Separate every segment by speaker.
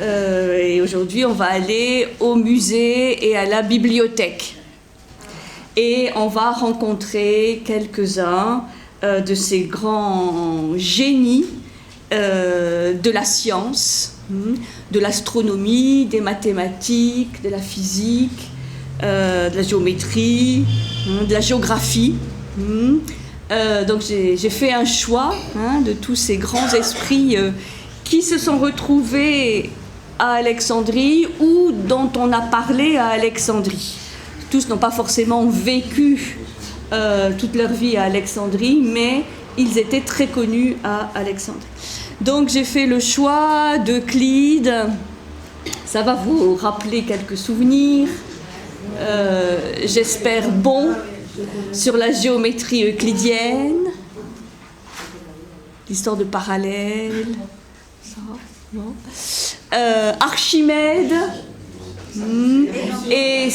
Speaker 1: Et aujourd'hui, on va aller au musée et à la bibliothèque. Et on va rencontrer quelques-uns de ces grands génies de la science, de l'astronomie, des mathématiques, de la physique, de la géométrie, de la géographie. Donc j'ai fait un choix de tous ces grands esprits qui se sont retrouvés à Alexandrie ou dont on a parlé à Alexandrie. Tous n'ont pas forcément vécu toute leur vie à Alexandrie, mais ils étaient très connus à Alexandrie. Donc j'ai fait le choix d'Euclide. Ça va vous rappeler quelques souvenirs, j'espère bons, sur la géométrie euclidienne, l'histoire de parallèles, ça, non. Archimède, et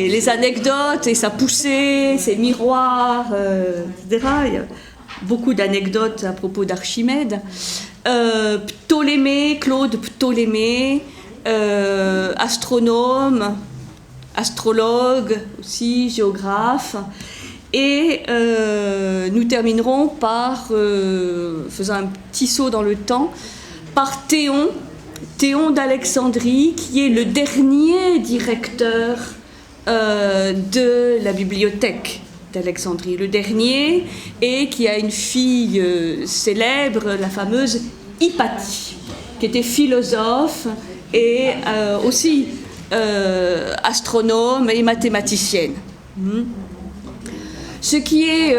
Speaker 1: les anecdotes, et sa poussée, ses miroirs, etc. Il y a beaucoup d'anecdotes à propos d'Archimède. Ptolémée, Claude Ptolémée, astronome, astrologue aussi, géographe. Et nous terminerons par, faisant un petit saut dans le temps, par Théon d'Alexandrie, qui est le dernier directeur de la bibliothèque d'Alexandrie, le dernier, et qui a une fille célèbre, la fameuse Hypatie, qui était philosophe et aussi astronome et mathématicienne. Ce qui est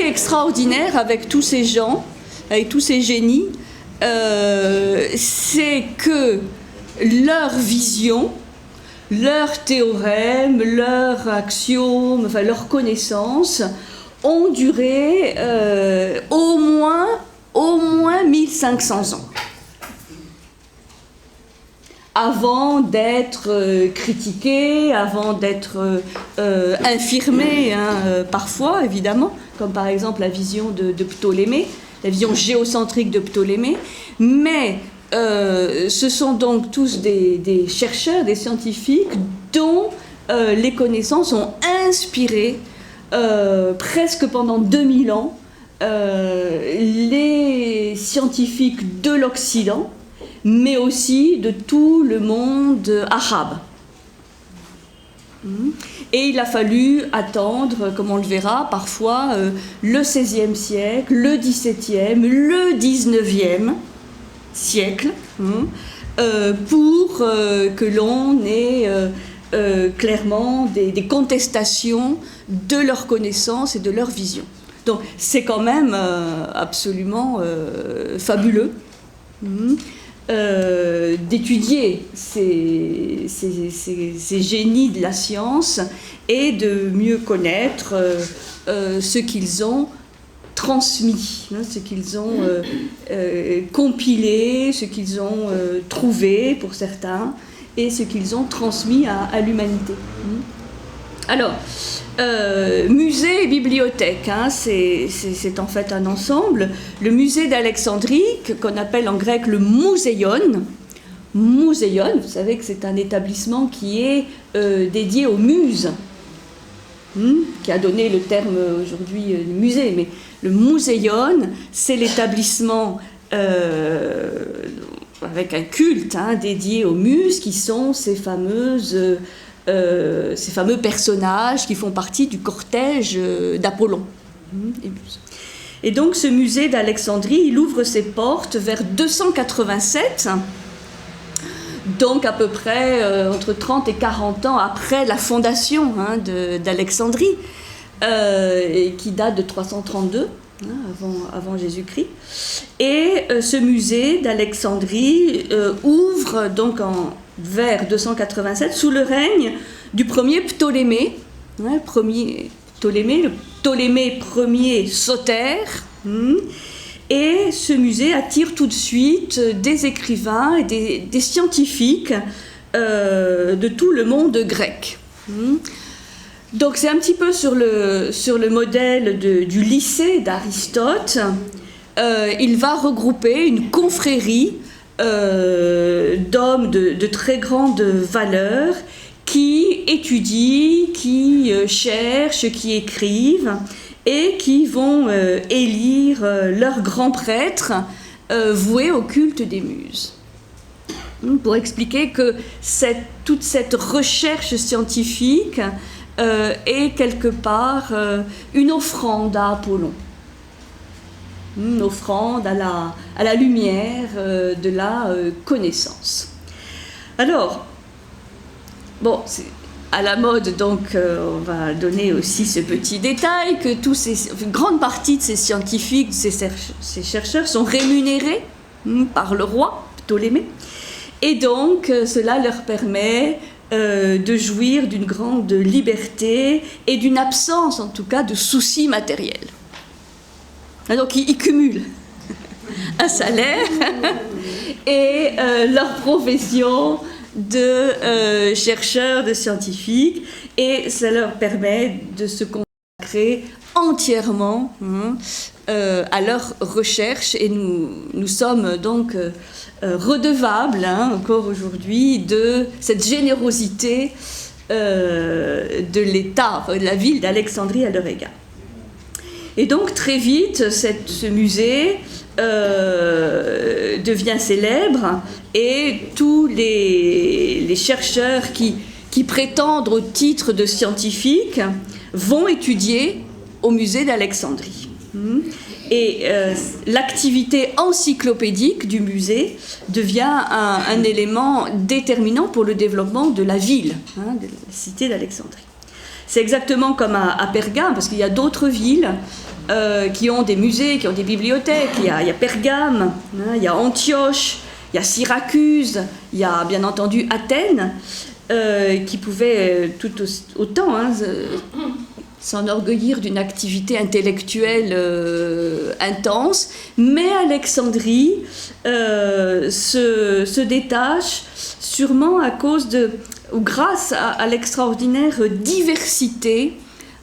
Speaker 1: extraordinaire avec tous ces gens, avec tous ces génies, c'est que leur vision, leurs théorèmes, leurs axiomes, enfin leurs connaissances ont duré au moins 1500 ans. Avant d'être critiqués, avant d'être infirmés, parfois évidemment, comme par exemple la vision de Ptolémée, la vision géocentrique de Ptolémée, mais ce sont donc tous des chercheurs, des scientifiques dont les connaissances ont inspiré presque pendant 2000 ans les scientifiques de l'Occident, mais aussi de tout le monde arabe. Et il a fallu attendre, comme on le verra parfois, le XVIe siècle, le XVIIe, le XIXe siècle, pour que l'on ait clairement des contestations de leurs connaissances et de leur vision. Donc c'est quand même absolument fabuleux d'étudier ces génies de la science et de mieux connaître ce qu'ils ont transmis, ce qu'ils ont compilé, ce qu'ils ont trouvé pour certains, et ce qu'ils ont transmis à l'humanité. Alors, musée et bibliothèque, c'est en fait un ensemble. Le musée d'Alexandrie, qu'on appelle en grec le Mouseion, vous savez que c'est un établissement qui est dédié aux muses, qui a donné le terme aujourd'hui musée, mais le Mouseion, c'est l'établissement avec un culte dédié aux muses, qui sont ces fameux personnages qui font partie du cortège d'Apollon. Et donc ce musée d'Alexandrie, il ouvre ses portes vers 287, donc à peu près entre 30 et 40 ans après la fondation d'Alexandrie, et qui date de 332 avant Jésus-Christ. Et ce musée d'Alexandrie ouvre donc vers 287 sous le règne du premier Ptolémée, le Ptolémée Ier Sotère. Et ce musée attire tout de suite des écrivains et des scientifiques de tout le monde grec. Donc c'est un petit peu sur le modèle du lycée d'Aristote. Il va regrouper une confrérie d'hommes de très grande valeur qui étudient, qui cherchent, qui écrivent et qui vont élire leur grand prêtre voué au culte des muses. Pour expliquer que toute cette recherche scientifique est quelque part une offrande à Apollon. Une offrande à la lumière de la connaissance. Alors, bon, c'est à la mode, donc on va donner aussi ce petit détail, que une grande partie de ces scientifiques, ces chercheurs sont rémunérés par le roi Ptolémée, et donc cela leur permet de jouir d'une grande liberté et d'une absence, en tout cas, de soucis matériels. Donc ils cumulent un salaire et leur profession de chercheurs, de scientifiques, et ça leur permet de se consacrer entièrement à leur recherche, et nous sommes donc redevables encore aujourd'hui de cette générosité de l'État, de la ville d'Alexandrie à leur égard. Et donc très vite, ce musée devient célèbre, et tous les chercheurs qui prétendent au titre de scientifiques vont étudier au musée d'Alexandrie. Et l'activité encyclopédique du musée devient un élément déterminant pour le développement de la ville, de la cité d'Alexandrie. C'est exactement comme à Pergame, parce qu'il y a d'autres villes qui ont des musées, qui ont des bibliothèques. Il y a Pergame, il y a Antioche, il y a Syracuse, il y a bien entendu Athènes, qui pouvaient tout autant s'enorgueillir d'une activité intellectuelle intense, mais Alexandrie se détache sûrement à cause ou grâce à l'extraordinaire diversité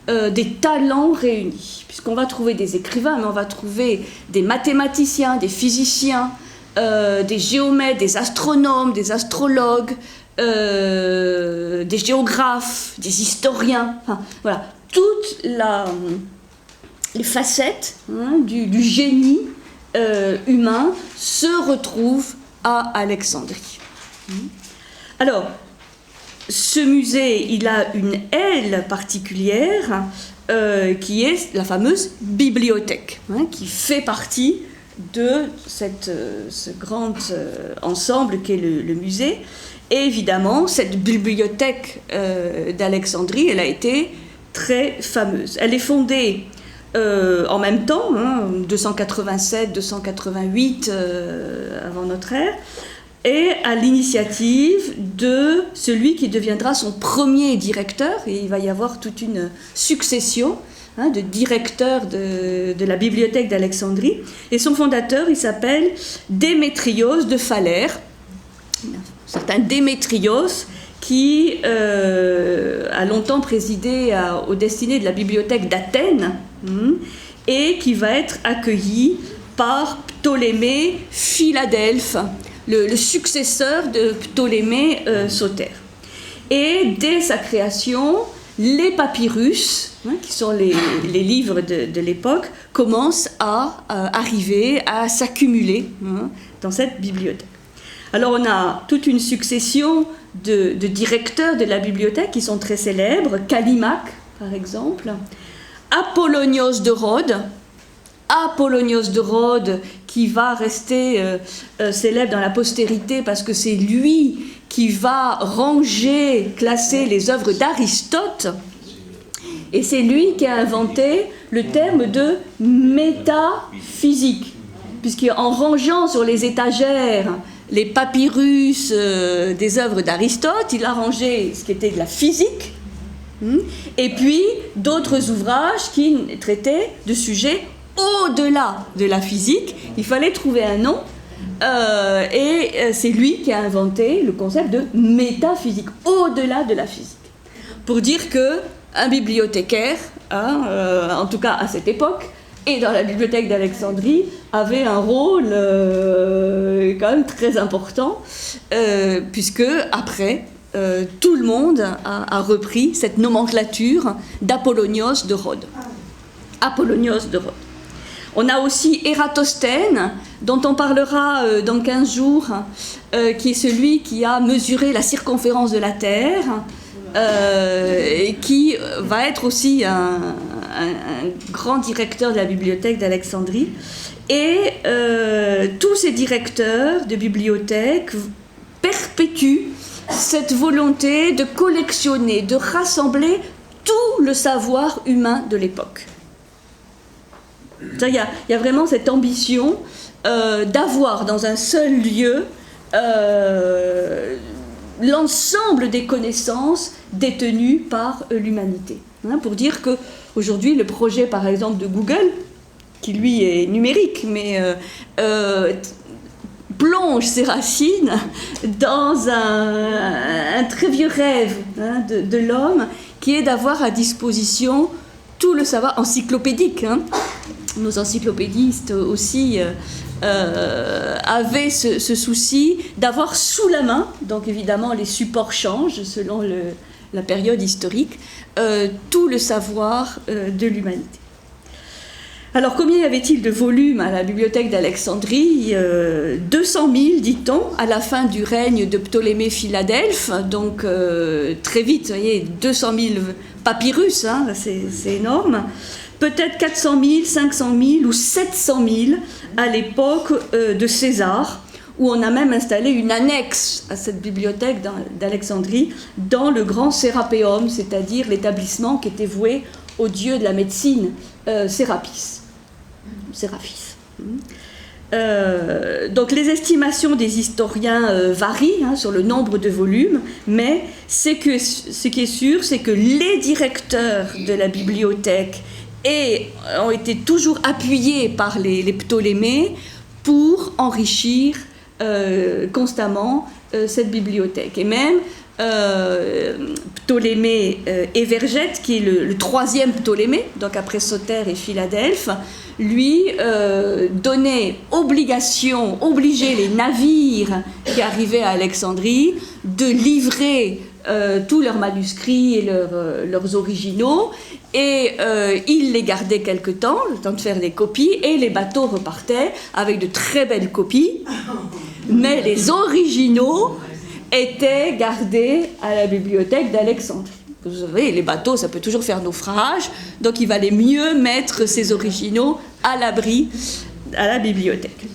Speaker 1: des talents réunis, puisqu'on va trouver des écrivains, mais on va trouver des mathématiciens, des physiciens, des géomètres, des astronomes, des astrologues, des géographes, des historiens, voilà, toutes les facettes du génie humain se retrouvent à Alexandrie. Alors, ce musée, il a une aile particulière qui est la fameuse bibliothèque, qui fait partie de ce grand ensemble qu'est le musée. Et évidemment, cette bibliothèque d'Alexandrie, elle a été très fameuse. Elle est fondée en même temps, 287, 288 avant notre ère, et à l'initiative de celui qui deviendra son premier directeur, et il va y avoir toute une succession de directeurs de la bibliothèque d'Alexandrie, et son fondateur, il s'appelle Démétrios de Phalère, certain Démétrios, qui a longtemps présidé aux destinées de la bibliothèque d'Athènes, et qui va être accueilli par Ptolémée Philadelphe, le successeur de Ptolémée Soter. Et dès sa création, les papyrus, qui sont les livres de l'époque, commencent à arriver, à s'accumuler dans cette bibliothèque. Alors on a toute une succession de directeurs de la bibliothèque qui sont très célèbres, Callimaque par exemple, Apollonios de Rhodes qui va rester célèbre dans la postérité parce que c'est lui qui va classer les œuvres d'Aristote, et c'est lui qui a inventé le terme de métaphysique, puisqu'en rangeant sur les étagères les papyrus des œuvres d'Aristote, il a rangé ce qui était de la physique, et puis d'autres ouvrages qui traitaient de sujets au-delà de la physique. Il fallait trouver un nom, et c'est lui qui a inventé le concept de métaphysique, au-delà de la physique, pour dire qu'un bibliothécaire, en tout cas à cette époque, et dans la bibliothèque d'Alexandrie avait un rôle quand même très important, puisque après, tout le monde a repris cette nomenclature d'Apollonios de Rhodes. Apollonios de Rhodes. On a aussi Ératosthène, dont on parlera dans 15 jours, qui est celui qui a mesuré la circonférence de la Terre, et qui va être aussi un grand directeur de la bibliothèque d'Alexandrie. Et tous ces directeurs de bibliothèques perpétuent cette volonté de collectionner, de rassembler tout le savoir humain de l'époque. Il y a vraiment cette ambition d'avoir dans un seul lieu l'ensemble des connaissances détenues par l'humanité. Pour dire qu'aujourd'hui, le projet, par exemple, de Google, qui lui est numérique, mais plonge ses racines dans un très vieux rêve de l'homme, qui est d'avoir à disposition tout le savoir encyclopédique. Nos encyclopédistes aussi avaient ce souci d'avoir sous la main, donc évidemment les supports changent selon la période historique, tout le savoir de l'humanité. Alors combien y avait-il de volumes à la bibliothèque d'Alexandrie? 200 000, dit-on, à la fin du règne de Ptolémée Philadelphe, donc très vite, vous voyez, 200 000 papyrus, c'est énorme. Peut-être 400 000, 500 000 ou 700 000 à l'époque de César, où on a même installé une annexe à cette bibliothèque d'Alexandrie dans le grand Sérapéum, c'est-à-dire l'établissement qui était voué au dieu de la médecine, Séraphis. Donc les estimations des historiens varient sur le nombre de volumes, mais ce qui est sûr, c'est que les directeurs de la bibliothèque ont été toujours appuyés par les Ptolémées pour enrichir constamment cette bibliothèque. Et même Ptolémée Évergète, qui est le troisième Ptolémée, donc après Sotère et Philadelphe, lui obligeait les navires qui arrivaient à Alexandrie de livrer tous leurs manuscrits et leurs originaux, et il les gardait quelque temps, le temps de faire des copies, et les bateaux repartaient avec de très belles copies, mais les originaux étaient gardés à la bibliothèque d'Alexandrie. Vous savez, les bateaux, ça peut toujours faire naufrage, donc il valait mieux mettre ces originaux à l'abri à la bibliothèque.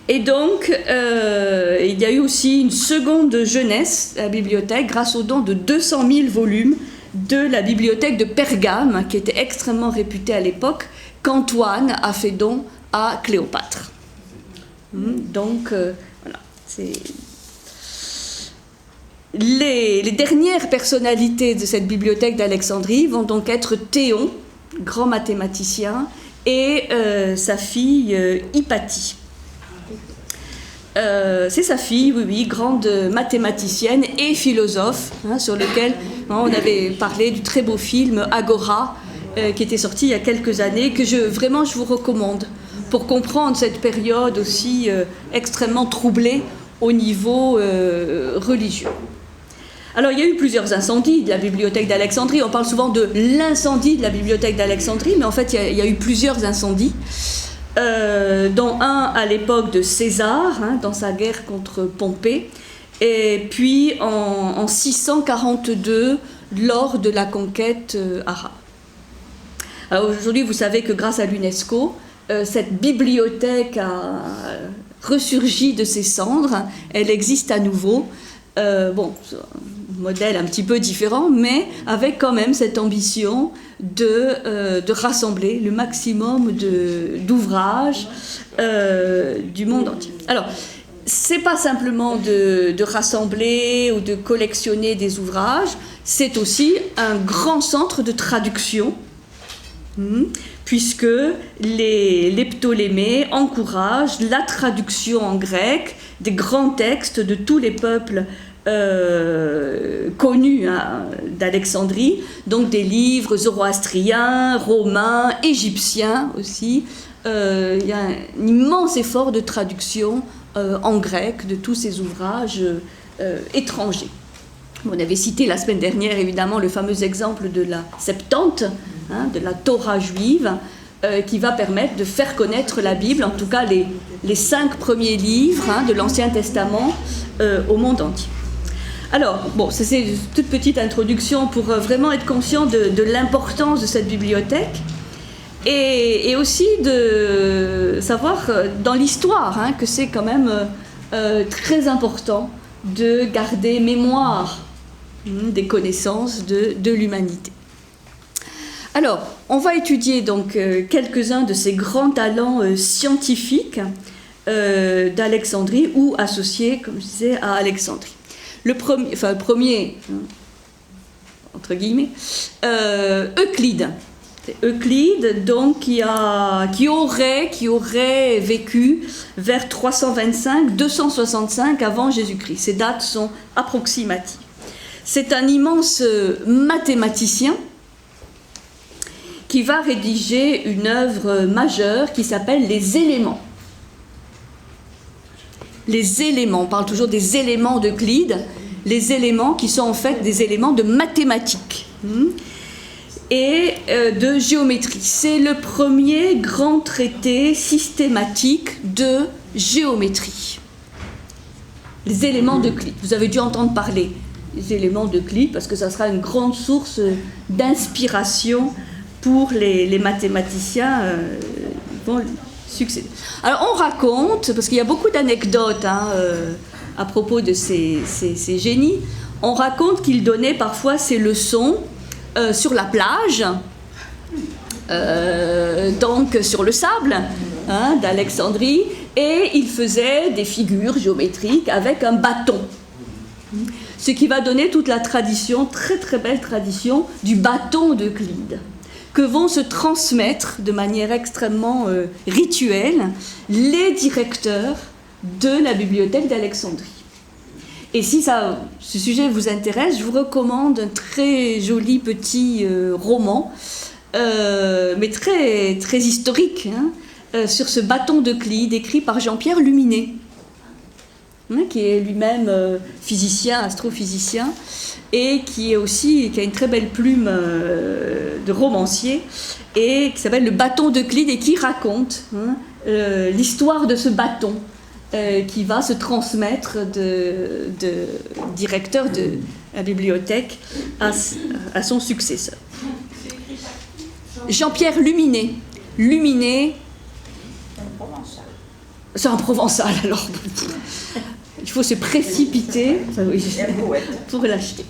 Speaker 1: Et donc, il y a eu aussi une seconde jeunesse à la bibliothèque grâce au don de 200 000 volumes de la bibliothèque de Pergame, qui était extrêmement réputée à l'époque, qu'Antoine a fait don à Cléopâtre. Donc, voilà, c'est... Les dernières personnalités de cette bibliothèque d'Alexandrie vont donc être Théon, grand mathématicien, et sa fille Hypatie. C'est sa fille, oui, grande mathématicienne et philosophe, sur lequel on avait parlé du très beau film Agora, qui était sorti il y a quelques années, que je vous recommande, pour comprendre cette période aussi extrêmement troublée au niveau religieux. Alors, il y a eu plusieurs incendies de la bibliothèque d'Alexandrie. On parle souvent de l'incendie de la bibliothèque d'Alexandrie, mais en fait, il y a eu plusieurs incendies, dont un à l'époque de César, dans sa guerre contre Pompée, et puis en 642, lors de la conquête arabe. Alors, aujourd'hui, vous savez que grâce à l'UNESCO, cette bibliothèque a ressurgi de ses cendres. Elle existe à nouveau. Modèle un petit peu différent, mais avec quand même cette ambition de rassembler le maximum d'ouvrages du monde entier. Alors, c'est pas simplement de rassembler ou de collectionner des ouvrages, c'est aussi un grand centre de traduction, puisque les Ptolémées encouragent la traduction en grec des grands textes de tous les peuples connus d'Alexandrie, donc des livres zoroastriens, romains, égyptiens aussi. Il y a un immense effort de traduction en grec de tous ces ouvrages étrangers. On avait cité la semaine dernière évidemment le fameux exemple de la Septante, de la Torah juive, qui va permettre de faire connaître la Bible, en tout cas les 5 premiers livres de l'Ancien Testament au monde entier. Alors, bon, c'est une toute petite introduction pour vraiment être conscient de l'importance de cette bibliothèque et aussi de savoir dans l'histoire que c'est quand même très important de garder mémoire des connaissances de l'humanité. Alors, on va étudier donc quelques-uns de ces grands talents scientifiques d'Alexandrie ou associés, comme je disais, à Alexandrie. Le premier, entre guillemets, Euclide. C'est Euclide, donc, qui aurait vécu vers 325-265 avant Jésus-Christ. Ces dates sont approximatives. C'est un immense mathématicien qui va rédiger une œuvre majeure qui s'appelle Les Éléments. Les éléments, on parle toujours des éléments d'Euclide, les éléments qui sont en fait des éléments de mathématiques et de géométrie. C'est le premier grand traité systématique de géométrie. Les éléments d'Euclide, vous avez dû entendre parler des éléments d'Euclide parce que ça sera une grande source d'inspiration pour les mathématiciens qui vont succéder. Alors on raconte, parce qu'il y a beaucoup d'anecdotes à propos de ces génies, on raconte qu'ils donnaient parfois ces leçons sur la plage, donc sur le sable d'Alexandrie, et ils faisaient des figures géométriques avec un bâton. Ce qui va donner toute la tradition, très très belle tradition, du bâton d'Euclide, que vont se transmettre de manière extrêmement rituelle les directeurs de la bibliothèque d'Alexandrie. Et si ce sujet vous intéresse, je vous recommande un très joli petit roman, mais très, très historique, sur ce bâton d'Euclide, écrit par Jean-Pierre Luminet, qui est lui-même physicien, astrophysicien, et qui a une très belle plume de romancier, et qui s'appelle Le bâton d'Euclide, et qui raconte l'histoire de ce bâton qui va se transmettre de directeur de la bibliothèque à son successeur. Jean-Pierre Luminet. Luminet, c'est un provençal, alors il faut se précipiter pour l'acheter.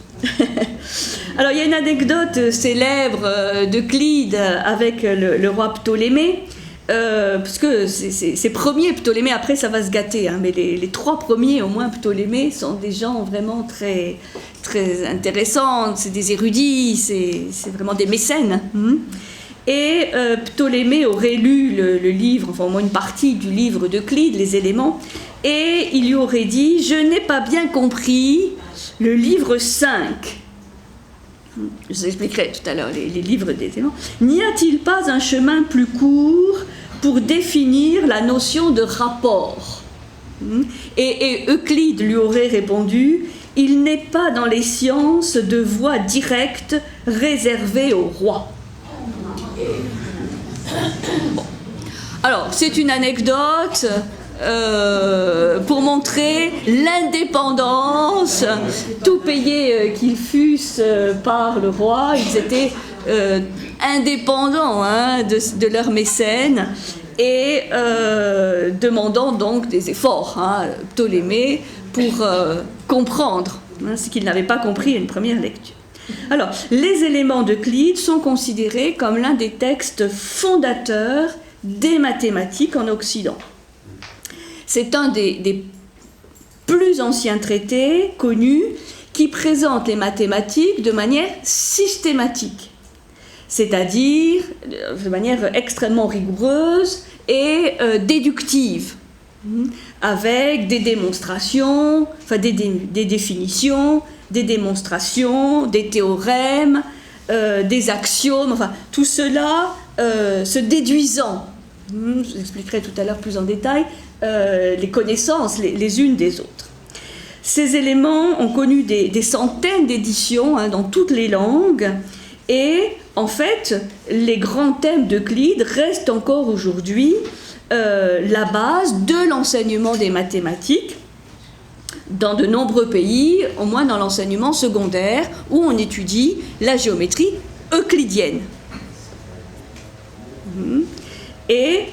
Speaker 1: Alors il y a une anecdote célèbre d'Euclide avec le roi Ptolémée, parce que ces premiers Ptolémée, après ça va se gâter, mais les 3 premiers au moins Ptolémée sont des gens vraiment très, très intéressants, c'est des érudits, c'est vraiment des mécènes. Et Ptolémée aurait lu le livre, enfin au moins une partie du livre d'Euclide, Les Éléments, et il lui aurait dit « Je n'ai pas bien compris le livre 5 ». Je vous expliquerai tout à l'heure les livres des éléments. « N'y a-t-il pas un chemin plus court pour définir la notion de rapport ?» Et Euclide lui aurait répondu « Il n'est pas dans les sciences de voie directe réservée au roi. » Bon. Alors, c'est une anecdote pour montrer l'indépendance, tout payés qu'ils fussent par le roi, ils étaient indépendants de leurs mécènes et demandant donc des efforts Ptolémée pour comprendre ce qu'ils n'avaient pas compris à une première lecture. Alors, les éléments d'Euclide sont considérés comme l'un des textes fondateurs des mathématiques en Occident. C'est un des plus anciens traités connus qui présente les mathématiques de manière systématique, c'est-à-dire de manière extrêmement rigoureuse et déductive. avec des démonstrations, enfin des définitions, des démonstrations, des théorèmes, des axiomes, enfin tout cela se déduisant. Je vous expliquerai tout à l'heure plus en détail les connaissances les unes des autres. Ces éléments ont connu des centaines d'éditions dans toutes les langues et en fait les grands thèmes d'Euclide restent encore aujourd'hui la base de l'enseignement des mathématiques dans de nombreux pays, au moins dans l'enseignement secondaire, où on étudie la géométrie euclidienne. Et,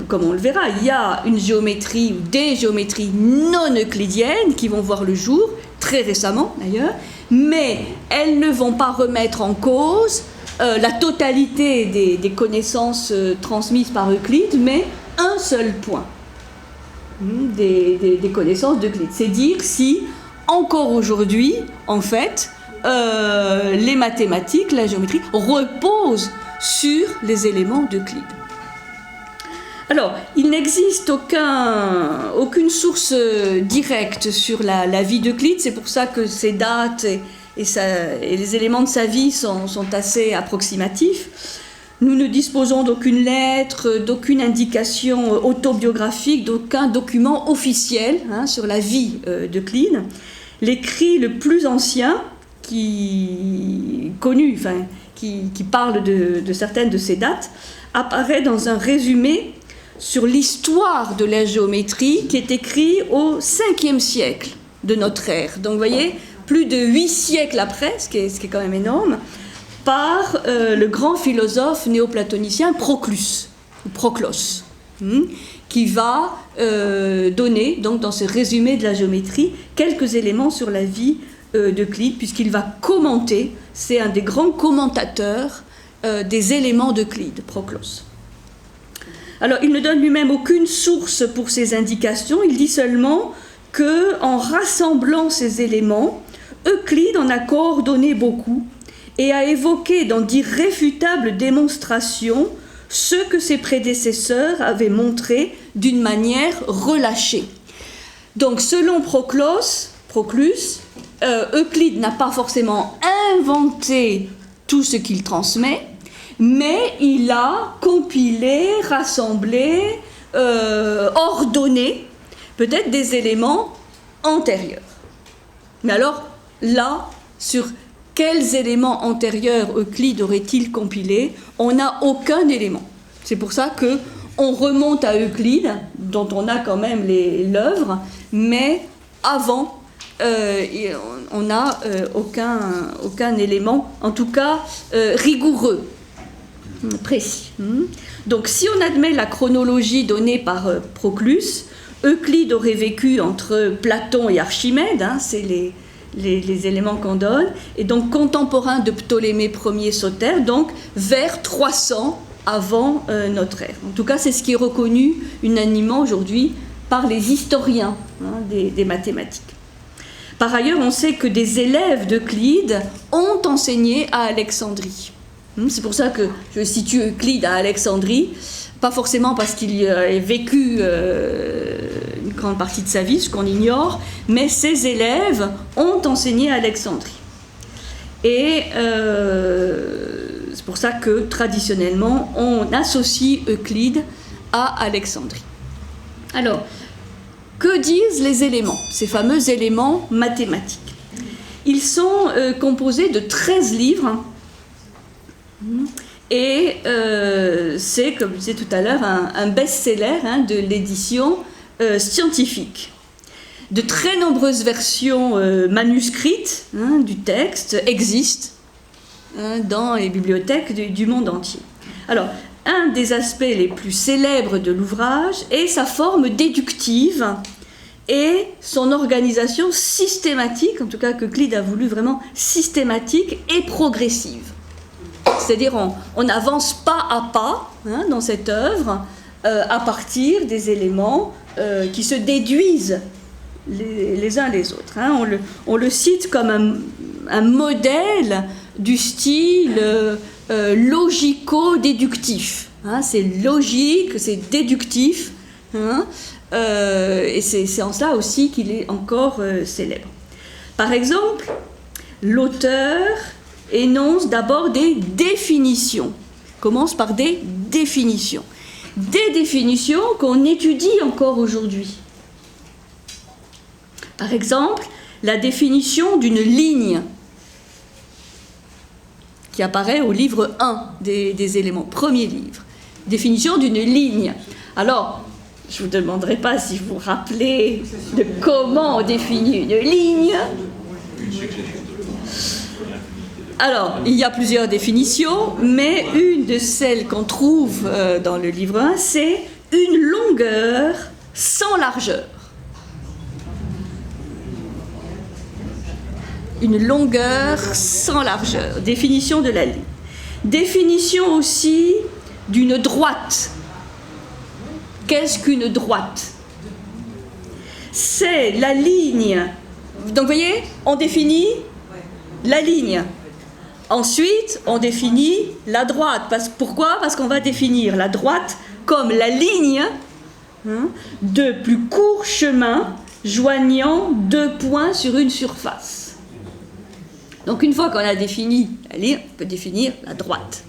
Speaker 1: comme on le verra, il y a une géométrie ou des géométries non euclidiennes qui vont voir le jour, très récemment d'ailleurs, mais elles ne vont pas remettre en cause la totalité des connaissances transmises par Euclide, mais un seul point des connaissances d'Euclide. C'est dire si, encore aujourd'hui, en fait, les mathématiques, la géométrie, reposent sur les éléments d'Euclide. Alors, il n'existe aucune source directe sur la vie d'Euclide, c'est pour ça que ces dates et les éléments de sa vie sont assez approximatifs. Nous ne disposons d'aucune lettre, d'aucune indication autobiographique, d'aucun document officiel sur la vie d'Euclide. L'écrit le plus ancien qui parle de certaines de ces dates apparaît dans un résumé sur l'histoire de la géométrie qui est écrit au 5e siècle de notre ère. Donc vous voyez, plus de 8 siècles après, ce qui est quand même énorme, par le grand philosophe néoplatonicien Proclus, ou Proclos, qui va donner, donc, dans ce résumé de la géométrie, quelques éléments sur la vie d'Euclide, puisqu'il va commenter, c'est un des grands commentateurs des éléments d'Euclide, Proclos. Alors, il ne donne lui-même aucune source pour ces indications, il dit seulement qu'en rassemblant ces éléments, Euclide en a coordonné beaucoup et a évoqué dans d'irréfutables démonstrations ce que ses prédécesseurs avaient montré d'une manière relâchée. Donc, selon Proclus, Euclide n'a pas forcément inventé tout ce qu'il transmet, mais il a compilé, rassemblé, ordonné peut-être des éléments antérieurs. Mais alors, là, sur quels éléments antérieurs Euclide aurait-il compilé? On n'a aucun élément. C'est pour ça qu'on remonte à Euclide, dont on a quand même l'œuvre, mais avant, on n'a aucun élément, en tout cas rigoureux, précis. Donc si on admet la chronologie donnée par Proclus, Euclide aurait vécu entre Platon et Archimède, c'est les éléments qu'on donne, et donc contemporain de Ptolémée Ier Soter, donc vers 300 avant notre ère. En tout cas, c'est ce qui est reconnu unanimement aujourd'hui par les historiens des mathématiques. Par ailleurs, on sait que des élèves d'Euclide ont enseigné à Alexandrie. C'est pour ça que je situe Euclide à Alexandrie, pas forcément parce qu'il a vécu une grande partie de sa vie, ce qu'on ignore, mais ses élèves ont enseigné à Alexandrie. Et c'est pour ça que traditionnellement, on associe Euclide à Alexandrie. Alors, que disent les éléments, ces fameux éléments mathématiques? Ils sont composés de 13 livres. Et c'est, comme je disais tout à l'heure, un best-seller de l'édition scientifique. De très nombreuses versions manuscrites du texte existent dans les bibliothèques du monde entier. Alors, un des aspects les plus célèbres de l'ouvrage est sa forme déductive et son organisation systématique, en tout cas qu'Euclide a voulu vraiment systématique et progressive. C'est-à-dire on n'avance pas à pas dans cette œuvre à partir des éléments qui se déduisent les uns les autres. On le cite comme un modèle du style logico-déductif. C'est logique, c'est déductif, hein, et c'est en cela aussi qu'il est encore célèbre. Par exemple, l'auteur énonce d'abord des définitions. Commence par des définitions. Des définitions qu'on étudie encore aujourd'hui. Par exemple, la définition d'une ligne qui apparaît au livre 1 des éléments, premier livre. Définition d'une ligne. Alors, je ne vous demanderai pas si vous vous rappelez de comment on définit une ligne. Alors, il y a plusieurs définitions, mais une de celles qu'on trouve dans le livre 1, c'est une longueur sans largeur. Une longueur sans largeur. Définition de la ligne. Définition aussi d'une droite. Qu'est-ce qu'une droite? C'est la ligne. Donc, vous voyez, on définit la ligne. Ensuite, on définit la droite. Pourquoi? Parce qu'on va définir la droite comme la ligne de plus court chemin joignant deux points sur une surface. Donc, une fois qu'on a défini la ligne, on peut définir la droite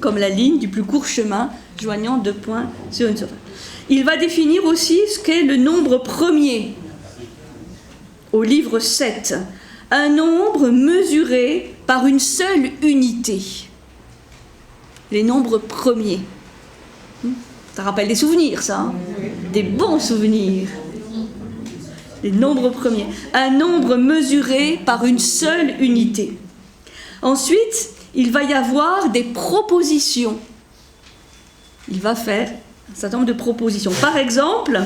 Speaker 1: comme la ligne du plus court chemin joignant deux points sur une surface. Il va définir aussi ce qu'est le nombre premier au livre 7. Un nombre mesuré par une seule unité. Les nombres premiers. Ça rappelle des souvenirs, ça, hein? Des bons souvenirs. Les nombres premiers. Un nombre mesuré par une seule unité. Ensuite, il va y avoir des propositions. Il va faire un certain nombre de propositions. Par exemple,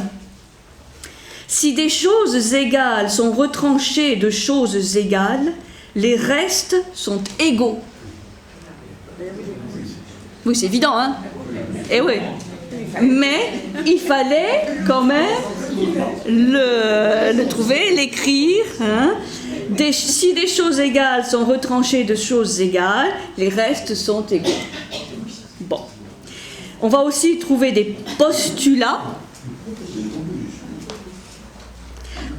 Speaker 1: si des choses égales sont retranchées de choses égales, les restes sont égaux. Oui, c'est évident, hein? Eh oui. Mais il fallait quand même le trouver, l'écrire. Hein? Si des choses égales sont retranchées de choses égales, les restes sont égaux. Bon. On va aussi trouver des postulats,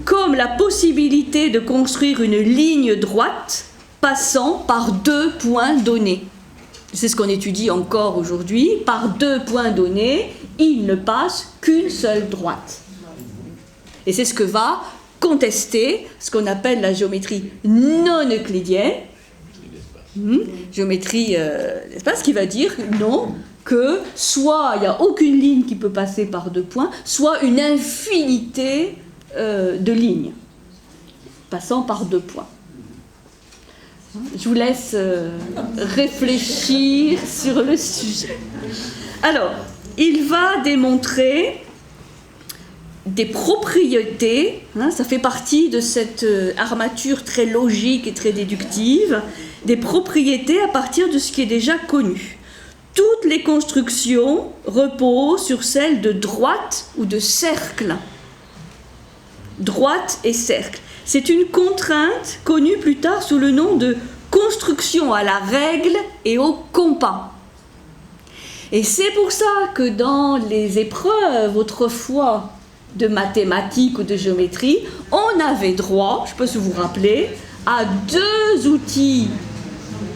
Speaker 1: comme la possibilité de construire une ligne droite passant par deux points donnés. C'est ce qu'on étudie encore aujourd'hui. Par deux points donnés, il ne passe qu'une seule droite. Et c'est ce que va contester ce qu'on appelle la géométrie non euclidienne. Géométrie d'espace qui va dire non, que soit il n'y a aucune ligne qui peut passer par deux points, soit une infinité de lignes passant par deux points. Je vous laisse réfléchir sur le sujet. Alors, il va démontrer des propriétés, ça fait partie de cette armature très logique et très déductive, des propriétés à partir de ce qui est déjà connu. Toutes les constructions reposent sur celles de droite ou de cercle. Droite et cercle. C'est une contrainte connue plus tard sous le nom de construction à la règle et au compas. Et c'est pour ça que dans les épreuves autrefois de mathématiques ou de géométrie, on avait droit, je ne sais pas si vous vous rappelez, à deux outils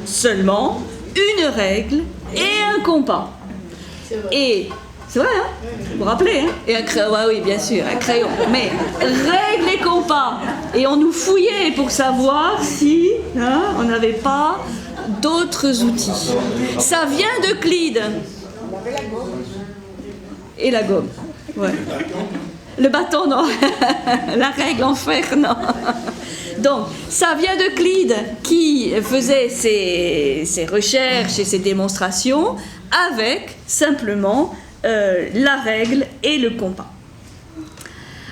Speaker 1: seulement, une règle et un compas. Et c'est vrai, hein? Vous vous rappelez, hein? Et un crayon, ouais, oui, bien sûr, un crayon. Mais règle et compas. Et on nous fouillait pour savoir si on n'avait pas d'autres outils. Ça vient d'Euclide. Et la gomme. Ouais. Le bâton, non. La règle en fer, non. Donc, ça vient d'Euclide qui faisait ses recherches et ses démonstrations avec simplement la règle et le compas.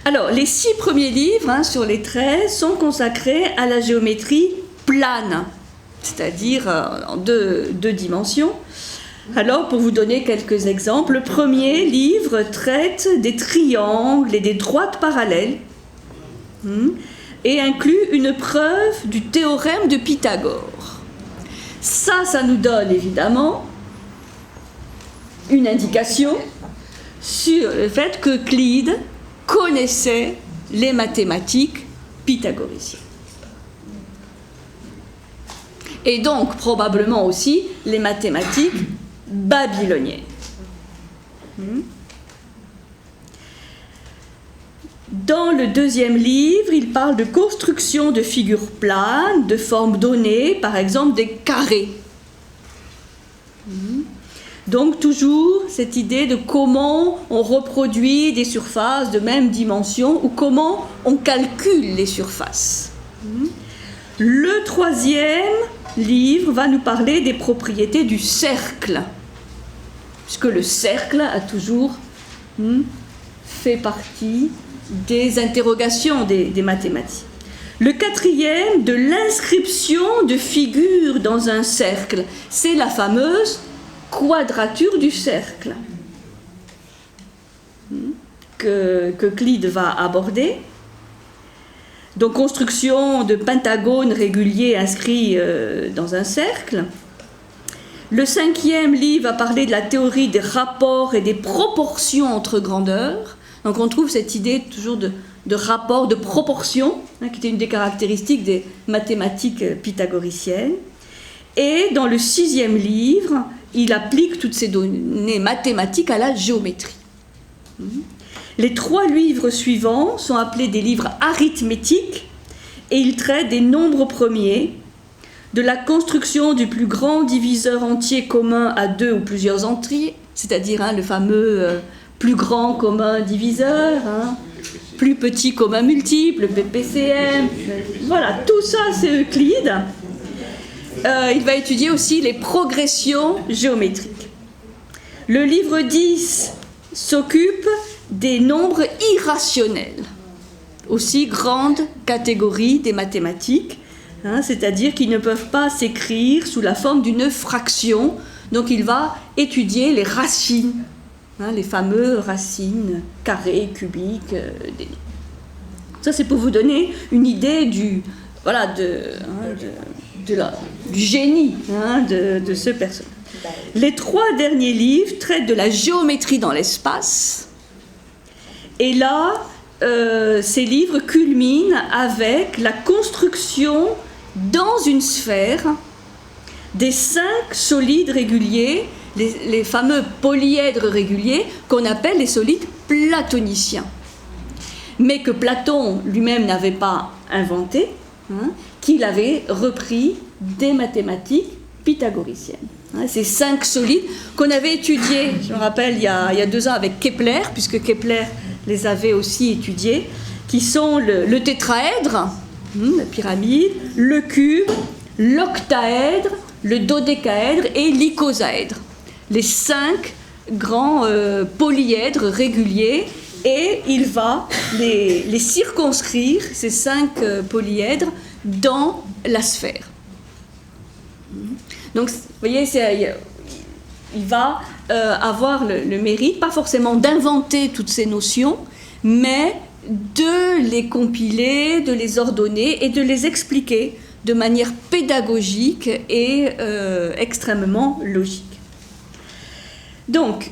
Speaker 1: Alors, les 6 premiers livres sur les 13 sont consacrés à la géométrie plane, c'est-à-dire en deux dimensions. Alors, pour vous donner quelques exemples, le premier livre traite des triangles et des droites parallèles et inclut une preuve du théorème de Pythagore. Ça nous donne évidemment une indication sur le fait qu'Euclide connaissait les mathématiques pythagoriciennes. Et donc, probablement aussi, les mathématiques babyloniennes. Dans le deuxième livre, il parle de construction de figures planes, de formes données, par exemple des carrés. Donc toujours cette idée de comment on reproduit des surfaces de même dimension ou comment on calcule les surfaces. Le troisième livre va nous parler des propriétés du cercle, puisque le cercle a toujours fait partie des interrogations des mathématiques. Le quatrième, de l'inscription de figures dans un cercle. C'est la fameuse quadrature du cercle que Euclide va aborder. Donc, construction de pentagones réguliers inscrits dans un cercle. Le cinquième livre va parler de la théorie des rapports et des proportions entre grandeurs. Donc on trouve cette idée toujours de rapport, de proportion, qui était une des caractéristiques des mathématiques pythagoriciennes. Et dans le sixième livre, il applique toutes ces données mathématiques à la géométrie. Les trois livres suivants sont appelés des livres arithmétiques et ils traitent des nombres premiers, de la construction du plus grand diviseur entier commun à deux ou plusieurs entiers, c'est-à-dire le fameux plus grand commun diviseur, plus petit commun multiple, PPCM, voilà, tout ça c'est Euclide. Il va étudier aussi les progressions géométriques. Le livre 10 s'occupe des nombres irrationnels, aussi grande catégorie des mathématiques, c'est-à-dire qu'ils ne peuvent pas s'écrire sous la forme d'une fraction, donc il va étudier les racines, les fameuses racines carrées, cubiques. Ça, c'est pour vous donner une idée du génie de ce personnage. Les trois derniers livres traitent de la géométrie dans l'espace. Et là, ces livres culminent avec la construction dans une sphère des 5 solides réguliers, les fameux polyèdres réguliers qu'on appelle les solides platoniciens, mais que Platon lui-même n'avait pas inventé, qu'il avait repris des mathématiques pythagoriciennes. Ces 5 solides qu'on avait étudiés, je me rappelle, il y a 2 ans avec Kepler, puisque Kepler les avait aussi étudiés, qui sont le tétraèdre, la pyramide, le cube, l'octaèdre, le dodécaèdre et l'icosaèdre. Les 5 grands polyèdres réguliers, et il va les circonscrire, ces 5 polyèdres, dans la sphère. Donc, vous voyez, il va avoir le mérite, pas forcément d'inventer toutes ces notions, mais de les compiler, de les ordonner et de les expliquer de manière pédagogique et extrêmement logique. Donc,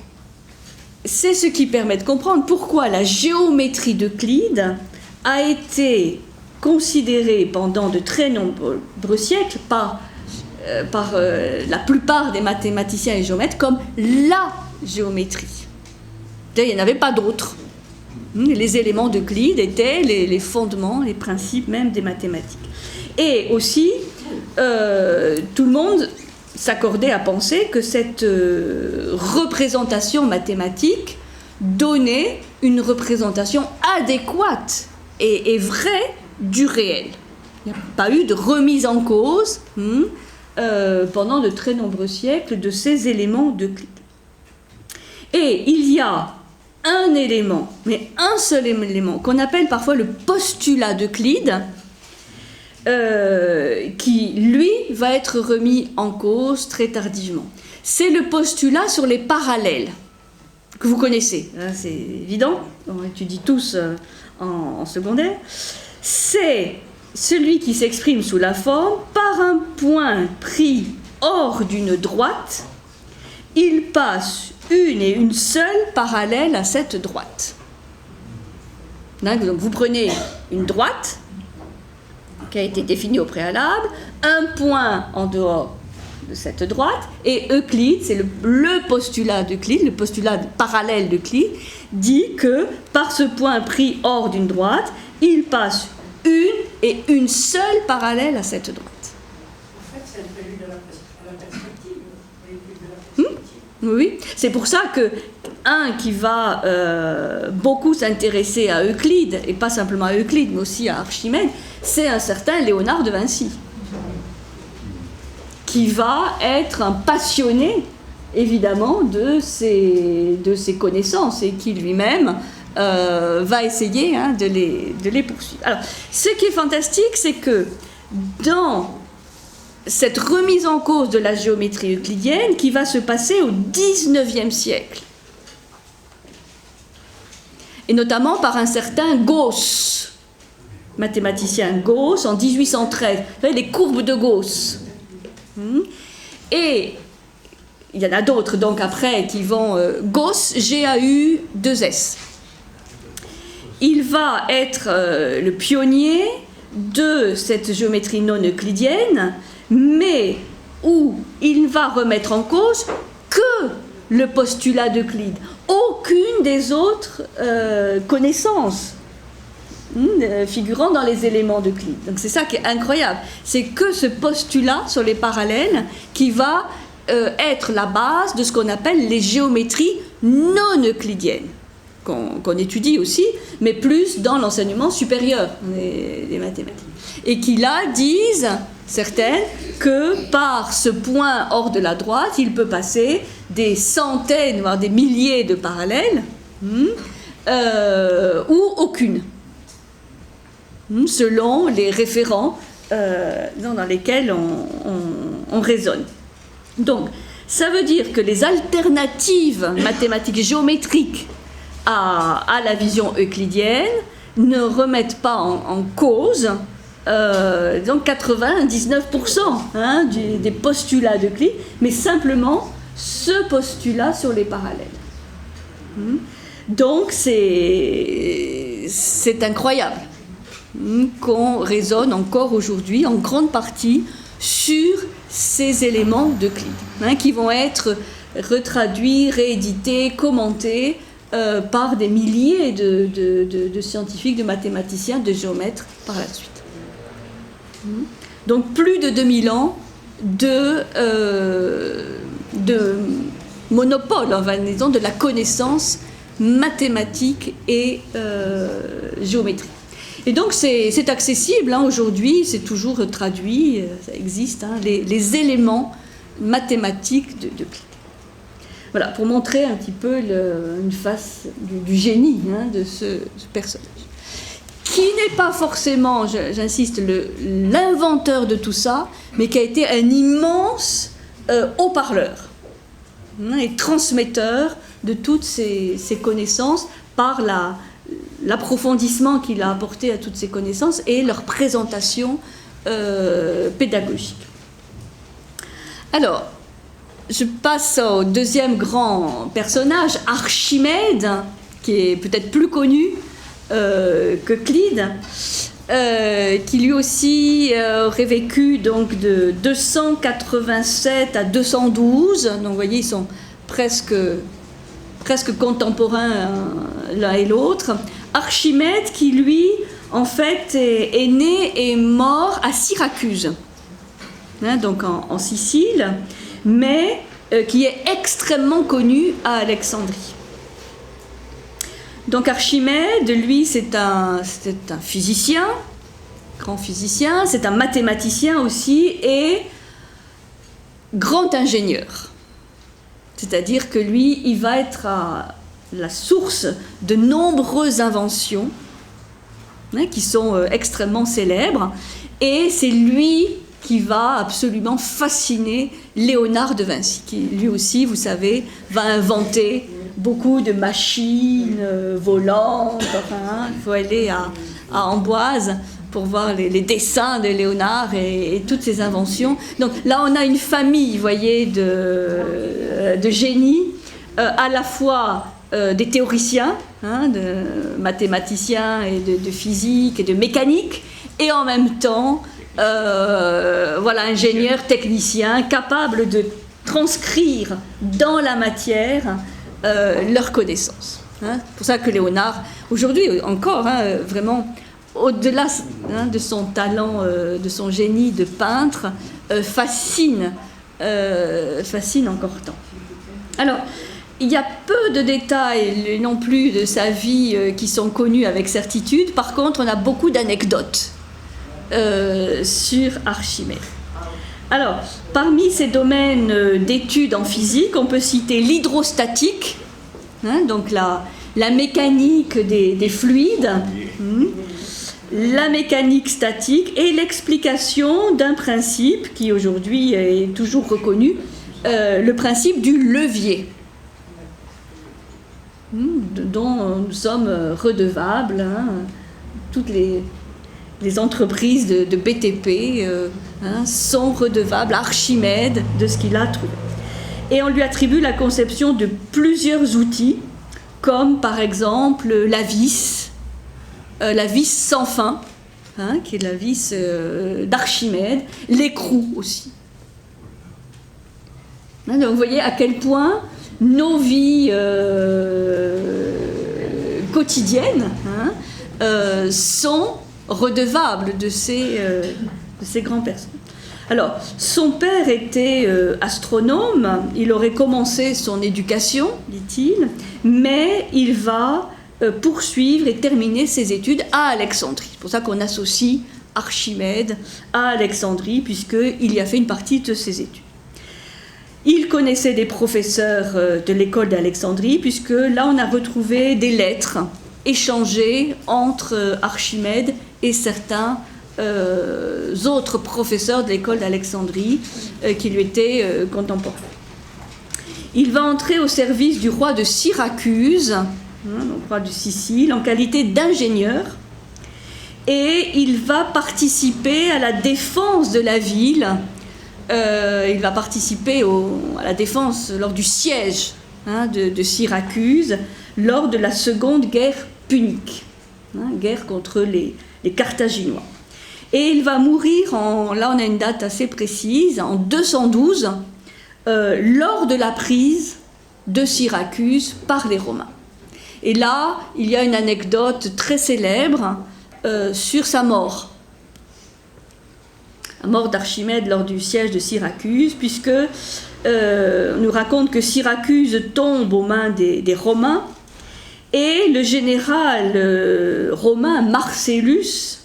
Speaker 1: c'est ce qui permet de comprendre pourquoi la géométrie d'Euclide a été considérée pendant de très nombreux siècles par la plupart des mathématiciens et géomètres comme la géométrie. Il n'y en avait pas d'autres. Les éléments d'Euclide étaient les fondements, les principes même des mathématiques. Et aussi, tout le monde s'accordait à penser que cette représentation mathématique donnait une représentation adéquate et vraie du réel. Il n'y a pas eu de remise en cause pendant de très nombreux siècles de ces éléments d'Euclide. Et il y a un élément, mais un seul élément, qu'on appelle parfois le postulat d'Euclide, qui, lui, va être remis en cause très tardivement. C'est le postulat sur les parallèles, que vous connaissez, c'est évident, on étudie tous en secondaire. C'est celui qui s'exprime sous la forme, par un point pris hors d'une droite, il passe une et une seule parallèle à cette droite. Donc vous prenez une droite qui a été définie au préalable, un point en dehors de cette droite, et Euclide, c'est le postulat d'Euclide, le postulat parallèle d'Euclide, dit que par ce point pris hors d'une droite, il passe une et une seule parallèle à cette droite.
Speaker 2: En fait, c'est un prélude à la perspective. De la perspective.
Speaker 1: Oui, c'est pour ça que un qui va beaucoup s'intéresser à Euclide, et pas simplement à Euclide, mais aussi à Archimède, c'est un certain Léonard de Vinci, qui va être un passionné, évidemment, de ses connaissances, et qui lui-même va essayer de les poursuivre. Alors, ce qui est fantastique, c'est que dans cette remise en cause de la géométrie euclidienne qui va se passer au XIXe siècle, et notamment par un certain Gauss, mathématicien Gauss, en 1813. Vous voyez, les courbes de Gauss. Et il y en a d'autres, donc, après, qui vont... Gauss, G-A-U-2-S. Il va être le pionnier de cette géométrie non euclidienne, mais où il ne va remettre en cause que le postulat d'Euclide. Aucune des autres connaissances figurant dans les éléments d'Euclide. Donc c'est ça qui est incroyable. C'est que ce postulat sur les parallèles qui va être la base de ce qu'on appelle les géométries non euclidiennes, qu'on étudie aussi, mais plus dans l'enseignement supérieur des mathématiques. Et qui là disent, certaines, que par ce point hors de la droite, il peut passer des centaines, voire des milliers de parallèles, ou aucune, selon les référents dans lesquels on raisonne. Donc, ça veut dire que les alternatives mathématiques géométriques à la vision euclidienne ne remettent pas en cause donc 99% des postulats d'Euclide, mais simplement ce postulat sur les parallèles. Donc c'est incroyable qu'on raisonne encore aujourd'hui en grande partie sur ces éléments d'Euclide, qui vont être retraduits, réédités, commentés par des milliers de scientifiques, de mathématiciens, de géomètres par la suite. Donc plus de 2000 ans de monopole, enfin, disons, de la connaissance mathématique et géométrique. Et donc c'est accessible aujourd'hui, c'est toujours traduit, ça existe, les éléments mathématiques de Euclide. Voilà, pour montrer un petit peu une face du génie de ce personnage. Qui n'est pas forcément, j'insiste, l'inventeur de tout ça, mais qui a été un immense haut-parleur et transmetteur de toutes ces connaissances par l'approfondissement qu'il a apporté à toutes ces connaissances et leur présentation pédagogique. Alors, je passe au deuxième grand personnage, Archimède, qui est peut-être plus connu qu'Euclide, qui lui aussi aurait vécu donc de 287 à 212. Donc vous voyez, ils sont presque contemporains l'un et l'autre. Archimède qui lui, en fait, est né et mort à Syracuse, donc en Sicile, mais qui est extrêmement connu à Alexandrie. Donc Archimède, lui, c'est un physicien, grand physicien, c'est un mathématicien aussi et grand ingénieur. C'est-à-dire que lui, il va être à la source de nombreuses inventions qui sont extrêmement célèbres, et c'est lui qui va absolument fasciner Léonard de Vinci, qui lui aussi, vous savez, va inventer beaucoup de machines volantes. Il faut aller à Amboise pour voir les dessins de Léonard et toutes ces inventions. Donc là, on a une famille, vous voyez, de génies à la fois des théoriciens, de mathématiciens et de physique et de mécanique, et en même temps, ingénieurs, techniciens, capables de transcrire dans la matière leurs connaissances. C'est pour ça que Léonard, aujourd'hui encore, vraiment, au-delà de son talent, de son génie de peintre, fascine encore tant. Alors, il y a peu de détails non plus de sa vie qui sont connus avec certitude. Par contre, on a beaucoup d'anecdotes sur Archimède. Alors, parmi ces domaines d'études en physique, on peut citer l'hydrostatique, donc la mécanique des fluides, la mécanique statique et l'explication d'un principe qui aujourd'hui est toujours reconnu, le principe du levier, dont nous sommes redevables, toutes les entreprises de BTP sont redevables à Archimède de ce qu'il a trouvé. Et on lui attribue la conception de plusieurs outils, comme par exemple la vis sans fin, qui est la vis d'Archimède, l'écrou aussi. Donc vous voyez à quel point nos vies quotidiennes sont redevables de ces grands personnes. Alors, son père était astronome, il aurait commencé son éducation, dit-il, mais il va poursuivre et terminer ses études à Alexandrie. C'est pour ça qu'on associe Archimède à Alexandrie, puisqu'il y a fait une partie de ses études. Il connaissait des professeurs de l'école d'Alexandrie, puisque là on a retrouvé des lettres échangées entre Archimède et certains autres professeurs de l'école d'Alexandrie qui lui étaient contemporains. Il va entrer au service du roi de Syracuse, donc roi de Sicile, en qualité d'ingénieur, et il va participer à la défense de la ville. Il va participer à la défense lors du siège de Syracuse, lors de la seconde guerre punique, guerre contre les Carthaginois. Et il va mourir, là on a une date assez précise, en 212, lors de la prise de Syracuse par les Romains. Et là, il y a une anecdote très célèbre sur sa mort. La mort d'Archimède lors du siège de Syracuse, puisque on nous raconte que Syracuse tombe aux mains des Romains, et le général romain Marcellus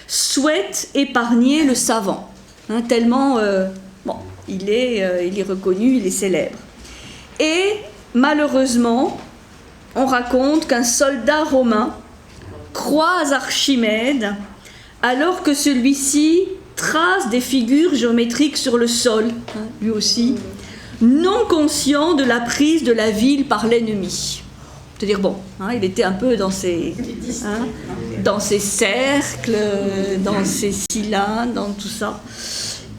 Speaker 1: souhaite épargner le savant, tellement il est reconnu, il est célèbre. Et malheureusement, on raconte qu'un soldat romain croise Archimède alors que celui-ci trace des figures géométriques sur le sol, lui aussi, non conscient de la prise de la ville par l'ennemi. C'est-à-dire, il était un peu dans ses cercles, dans ses cylindres, dans tout ça.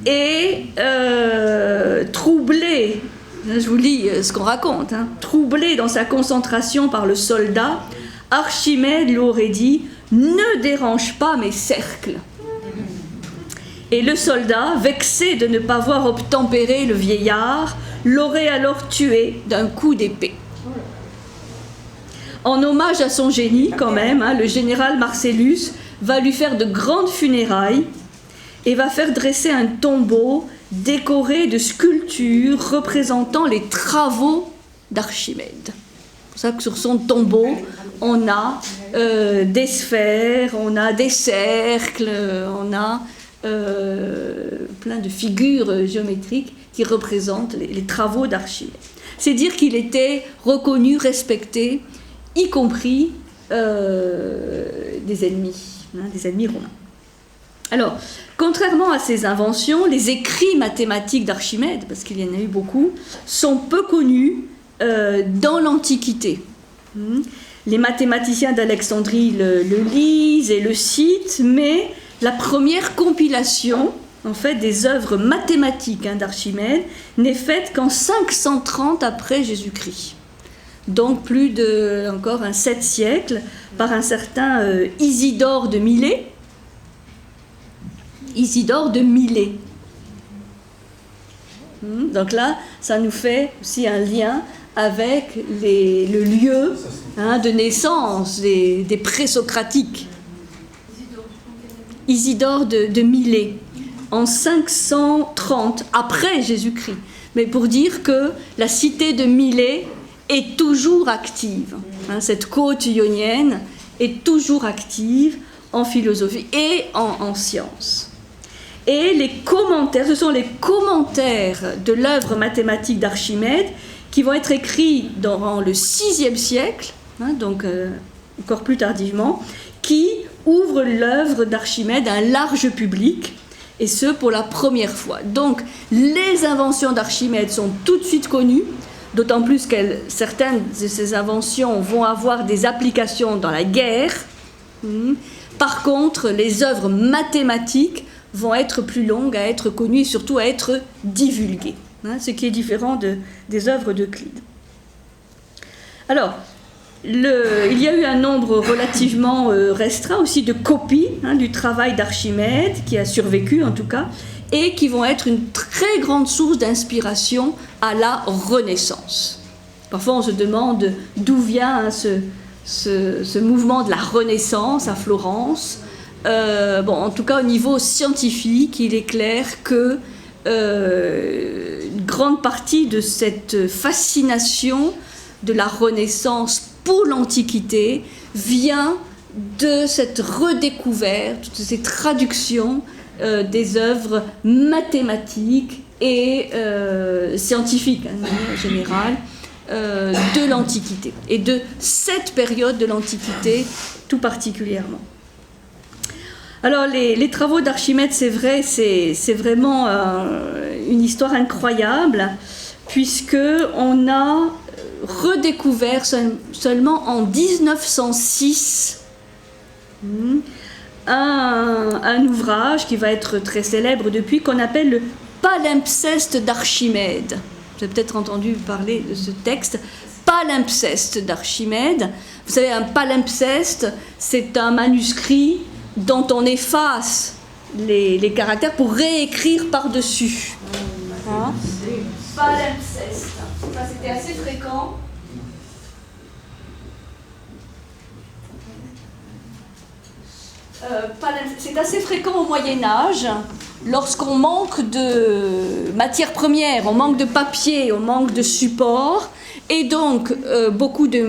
Speaker 1: Et troublé, je vous lis ce qu'on raconte, troublé dans sa concentration par le soldat, Archimède lui aurait dit « Ne dérange pas mes cercles ». Et le soldat, vexé de ne pas voir obtempérer le vieillard, l'aurait alors tué d'un coup d'épée. En hommage à son génie, quand même, le général Marcellus va lui faire de grandes funérailles et va faire dresser un tombeau décoré de sculptures représentant les travaux d'Archimède. C'est pour ça que sur son tombeau, on a des sphères, on a des cercles, on a plein de figures géométriques qui représentent les travaux d'Archimède. C'est dire qu'il était reconnu, respecté, y compris des ennemis romains. Alors, contrairement à ses inventions, les écrits mathématiques d'Archimède, parce qu'il y en a eu beaucoup, sont peu connus dans l'Antiquité. Les mathématiciens d'Alexandrie le lisent et le citent, mais la première compilation en fait, des œuvres mathématiques d'Archimède n'est faite qu'en 530 après Jésus-Christ. donc plus de encore un 7 siècles, par un certain Isidore de Milet. Isidore de Milet. Donc là, ça nous fait aussi un lien avec le lieu de naissance des présocratiques. Isidore de Milet, en 530, après Jésus-Christ. Mais pour dire que la cité de Milet est toujours active. Cette côte ionienne est toujours active en philosophie et en sciences. Et les commentaires, ce sont les commentaires de l'œuvre mathématique d'Archimède qui vont être écrits dans le VIe siècle, donc encore plus tardivement, qui ouvrent l'œuvre d'Archimède à un large public, et ce pour la première fois. Donc les inventions d'Archimède sont tout de suite connues, d'autant plus que certaines de ces inventions vont avoir des applications dans la guerre. Par contre, les œuvres mathématiques vont être plus longues à être connues et surtout à être divulguées, ce qui est différent des œuvres d'Euclide. Alors, il y a eu un nombre relativement restreint aussi de copies du travail d'Archimède, qui a survécu en tout cas, et qui vont être une très grande source d'inspiration à la Renaissance. Parfois on se demande d'où vient ce mouvement de la Renaissance à Florence. En tout cas au niveau scientifique, il est clair que une grande partie de cette fascination de la Renaissance pour l'Antiquité vient de cette redécouverte, de ces traductions des œuvres mathématiques et scientifiques de manière générale de l'Antiquité et de cette période de l'Antiquité tout particulièrement. Alors les travaux d'Archimède, c'est vrai, c'est vraiment une histoire incroyable, puisque on a redécouvert seulement en 1906 un ouvrage qui va être très célèbre depuis, qu'on appelle le Palimpseste d'Archimède. Vous avez peut-être entendu parler de ce texte, Palimpseste d'Archimède. Vous savez, un palimpseste, c'est un manuscrit dont on efface les caractères pour réécrire par-dessus. Palimpseste. Ça, c'était assez fréquent. C'est assez fréquent au Moyen-Âge, lorsqu'on manque de matières premières, on manque de papier, on manque de support, et donc beaucoup de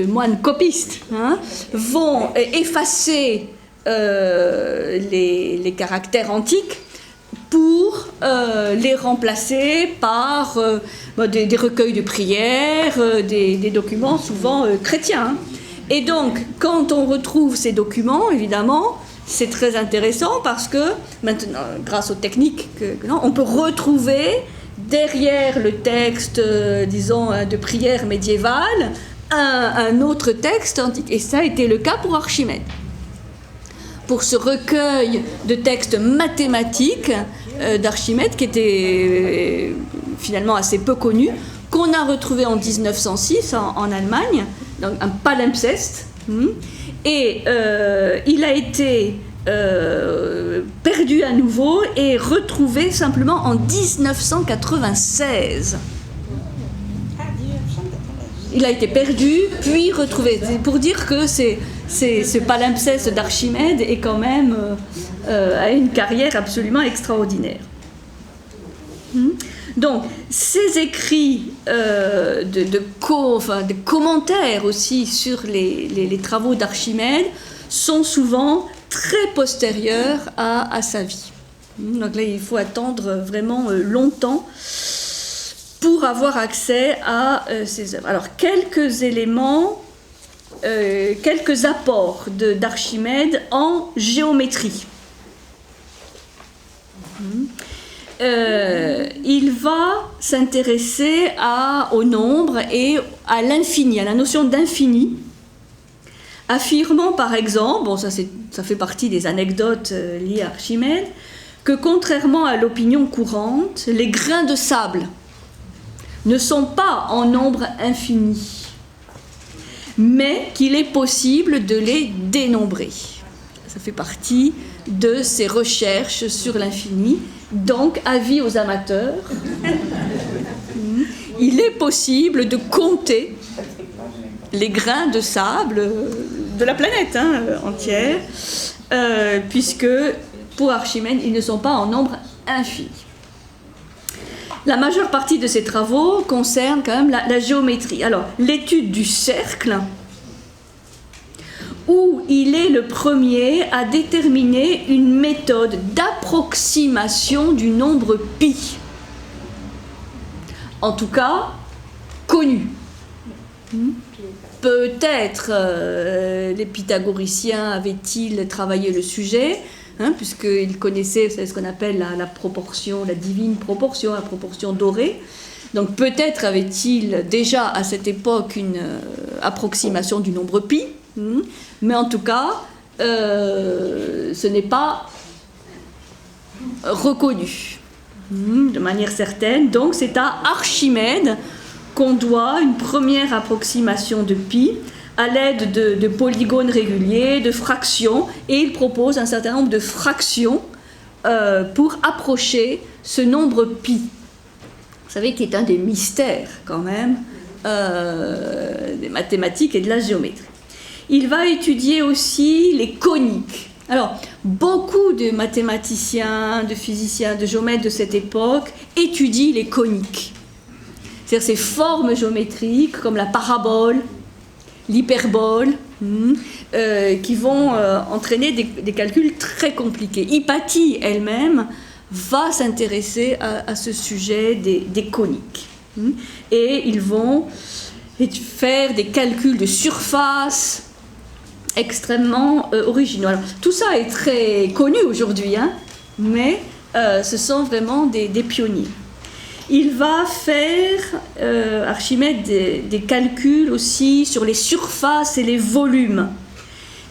Speaker 1: moines copistes vont effacer les caractères antiques pour les remplacer par des recueils de prières, des documents souvent chrétiens. Et donc, quand on retrouve ces documents, évidemment, c'est très intéressant parce que, maintenant, grâce aux techniques, on peut retrouver derrière le texte, disons, de prière médiévale, un autre texte antique. Et ça a été le cas pour Archimède. Pour ce recueil de textes mathématiques d'Archimède, qui était finalement assez peu connu, qu'on a retrouvé en 1906 en Allemagne, donc un palimpseste, et il a été perdu à nouveau et retrouvé simplement en 1996. Il a été perdu, puis retrouvé. C'est pour dire que ce palimpseste d'Archimède est quand même a une carrière absolument extraordinaire. Donc, ces écrits de commentaires aussi sur les travaux d'Archimède sont souvent très postérieurs à sa vie. Donc là, il faut attendre vraiment longtemps pour avoir accès à ces œuvres. Alors, quelques éléments, quelques apports d'Archimède en géométrie. Il va s'intéresser au nombre et à l'infini, à la notion d'infini, affirmant par exemple, ça fait partie des anecdotes liées à Archimède, que contrairement à l'opinion courante, les grains de sable ne sont pas en nombre infini, mais qu'il est possible de les dénombrer. Ça fait partie de ses recherches sur l'infini. Donc, avis aux amateurs, il est possible de compter les grains de sable de la planète entière, puisque pour Archimède, ils ne sont pas en nombre infini. La majeure partie de ses travaux concerne quand même la géométrie. Alors, l'étude du cercle, où il est le premier à déterminer une méthode d'approximation du nombre pi. En tout cas, connue. Peut-être les pythagoriciens avaient-ils travaillé le sujet, puisqu'ils connaissaient ce qu'on appelle la proportion, la divine proportion, la proportion dorée. Donc peut-être avait-il déjà à cette époque une approximation du nombre pi, mais en tout cas, ce n'est pas reconnu de manière certaine. Donc c'est à Archimède qu'on doit une première approximation de pi à l'aide de polygones réguliers, de fractions, et il propose un certain nombre de fractions pour approcher ce nombre pi. Vous savez qu'il est un des mystères quand même des mathématiques et de la géométrie. Il va étudier aussi les coniques. Alors, beaucoup de mathématiciens, de physiciens, de géomètres de cette époque étudient les coniques. C'est-à-dire ces formes géométriques comme la parabole, l'hyperbole, qui vont entraîner des calculs très compliqués. Hypatie elle-même va s'intéresser à ce sujet des coniques. Et ils vont faire des calculs de surface extrêmement originaux. Alors, tout ça est très connu aujourd'hui, mais ce sont vraiment des pionniers. Il va faire, Archimède, des calculs aussi sur les surfaces et les volumes,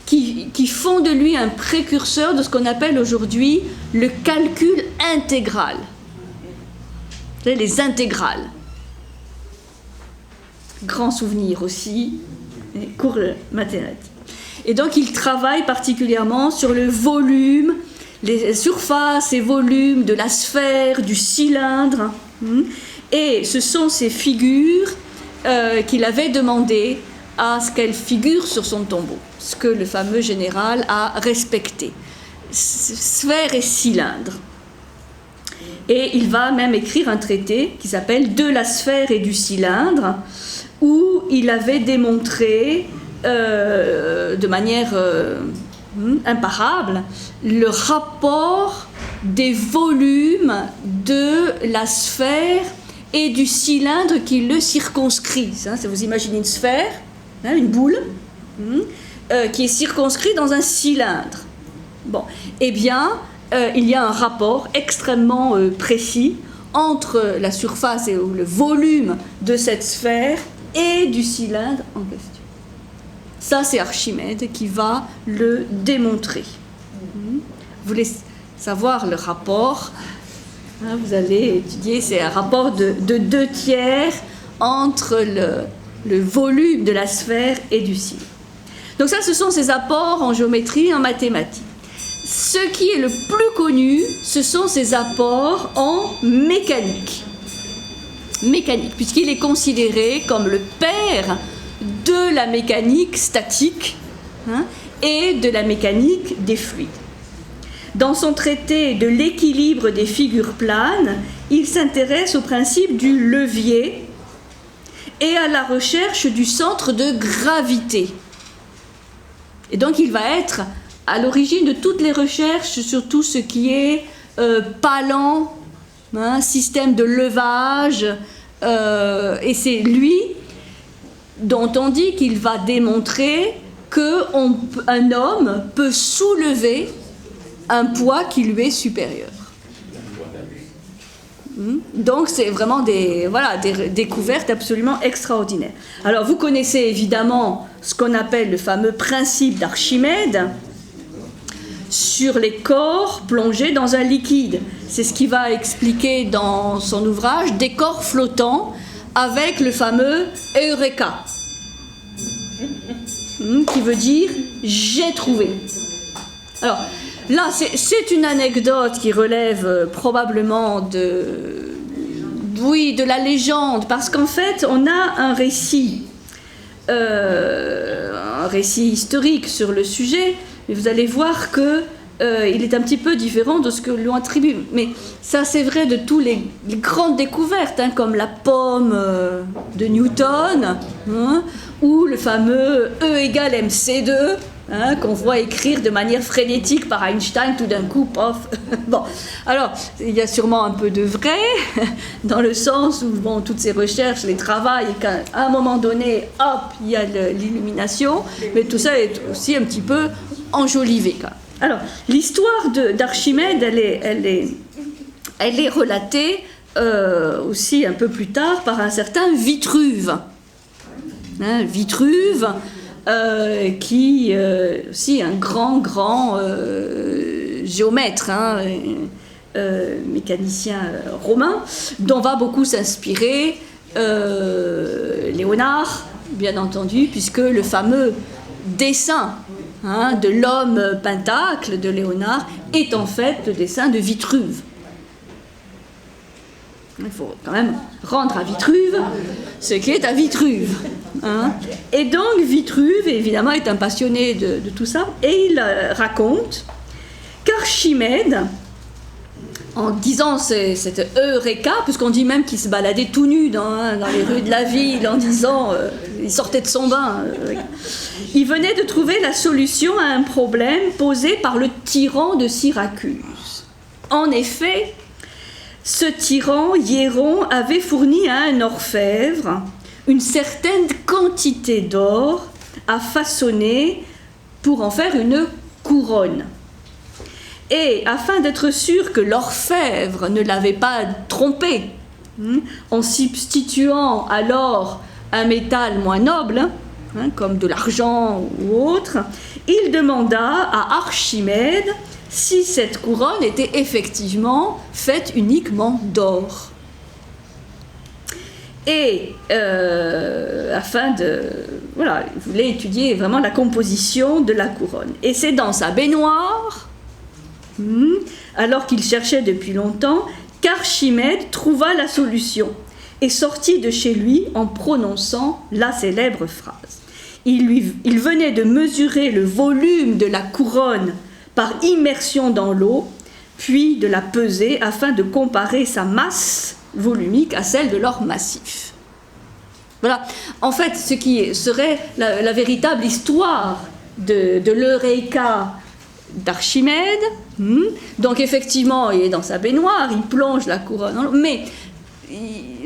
Speaker 1: qui font de lui un précurseur de ce qu'on appelle aujourd'hui le calcul intégral. Vous savez, les intégrales. Grand souvenir aussi, cours mathématiques. Et donc il travaille particulièrement sur le volume, les surfaces et volumes de la sphère, du cylindre. Et ce sont ces figures qu'il avait demandé à ce qu'elles figurent sur son tombeau, ce que le fameux général a respecté. Sphère et cylindre. Et il va même écrire un traité qui s'appelle « De la sphère et du cylindre », où il avait démontré de manière imparable le rapport des volumes de la sphère et du cylindre qui le circonscrit. Si vous imaginez une sphère, une boule, qui est circonscrite dans un cylindre. Bon, eh bien, il y a un rapport extrêmement précis entre la surface et le volume de cette sphère et du cylindre en question. Ça, c'est Archimède qui va le démontrer. Vous voulez savoir le rapport, vous allez étudier, c'est un rapport de 2/3 entre le volume de la sphère et du cylindre. Donc ça, ce sont ses apports en géométrie et en mathématiques. Ce qui est le plus connu, ce sont ses apports en mécanique. Mécanique, puisqu'il est considéré comme le père de la mécanique statique et de la mécanique des fluides. Dans son traité de l'équilibre des figures planes, il s'intéresse au principe du levier et à la recherche du centre de gravité. Et donc il va être à l'origine de toutes les recherches sur tout ce qui est palan, système de levage, et c'est lui dont on dit qu'il va démontrer qu'un homme peut soulever un poids qui lui est supérieur. Donc c'est vraiment des découvertes absolument extraordinaires. Alors vous connaissez évidemment ce qu'on appelle le fameux principe d'Archimède sur les corps plongés dans un liquide. C'est ce qu'il va expliquer dans son ouvrage « Des corps flottants », avec le fameux Eureka, qui veut dire « j'ai trouvé ». Alors, là, c'est une anecdote qui relève probablement de la légende, parce qu'en fait, on a un récit historique sur le sujet, mais vous allez voir que il est un petit peu différent de ce que l'on attribue. Mais ça, c'est vrai de toutes les grandes découvertes, comme la pomme de Newton, ou le fameux E égale MC2, qu'on voit écrire de manière frénétique par Einstein, tout d'un coup, pof. Bon, alors, il y a sûrement un peu de vrai, dans le sens où, bon, toutes ces recherches, les travails, et qu'à un moment donné, hop, il y a l'illumination, mais tout ça est aussi un petit peu enjolivé, quand même. Alors, l'histoire d'Archimède, elle est relatée aussi un peu plus tard par un certain Vitruve. Vitruve, qui aussi un grand géomètre, mécanicien romain, dont va beaucoup s'inspirer Léonard, bien entendu, puisque le fameux dessin de l'homme pentacle de Léonard est en fait le dessin de Vitruve. Il faut quand même rendre à Vitruve ce qui est à Vitruve. Et donc Vitruve, évidemment, est un passionné de tout ça, et il raconte qu'Archimède, en disant cette Eureka, puisqu'on dit même qu'il se baladait tout nu dans les rues de la ville, en disant, il sortait de son bain, il venait de trouver la solution à un problème posé par le tyran de Syracuse. En effet, ce tyran, Hiéron, avait fourni à un orfèvre une certaine quantité d'or à façonner pour en faire une couronne. Et afin d'être sûr que l'orfèvre ne l'avait pas trompé, en substituant alors un métal moins noble, comme de l'argent ou autre, il demanda à Archimède si cette couronne était effectivement faite uniquement d'or. Et afin de... Voilà, il voulait étudier vraiment la composition de la couronne. Et c'est dans sa baignoire, alors qu'il cherchait depuis longtemps, qu'Archimède trouva la solution et sortit de chez lui en prononçant la célèbre phrase. Il venait de mesurer le volume de la couronne par immersion dans l'eau, puis de la peser afin de comparer sa masse volumique à celle de l'or massif. Voilà, en fait, ce qui serait la véritable histoire de l'Eureka d'Archimède. Donc effectivement, il est dans sa baignoire, il plonge la couronne dans l'eau, mais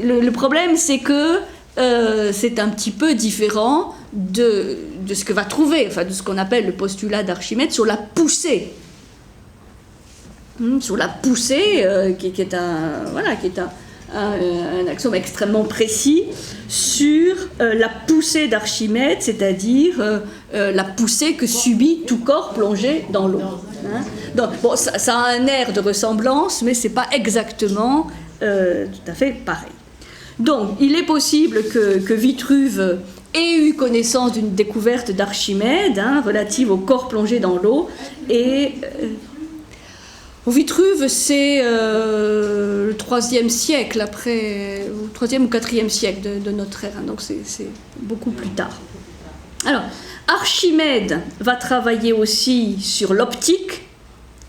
Speaker 1: le problème, c'est que c'est un petit peu différent de ce que va trouver, enfin de ce qu'on appelle le postulat d'Archimède sur la poussée. Sur la poussée, qui est un axiome extrêmement précis sur la poussée d'Archimède, c'est-à-dire la poussée que subit tout corps plongé dans l'eau. Donc, bon, ça a un air de ressemblance, mais ce n'est pas exactement tout à fait pareil. Donc, il est possible que Vitruve ait eu connaissance d'une découverte d'Archimède relative au corps plongé dans l'eau, et Vitruve, c'est le IIIe siècle, après, au IIIe ou IVe siècle de notre ère, donc c'est beaucoup plus tard. Alors, Archimède va travailler aussi sur l'optique,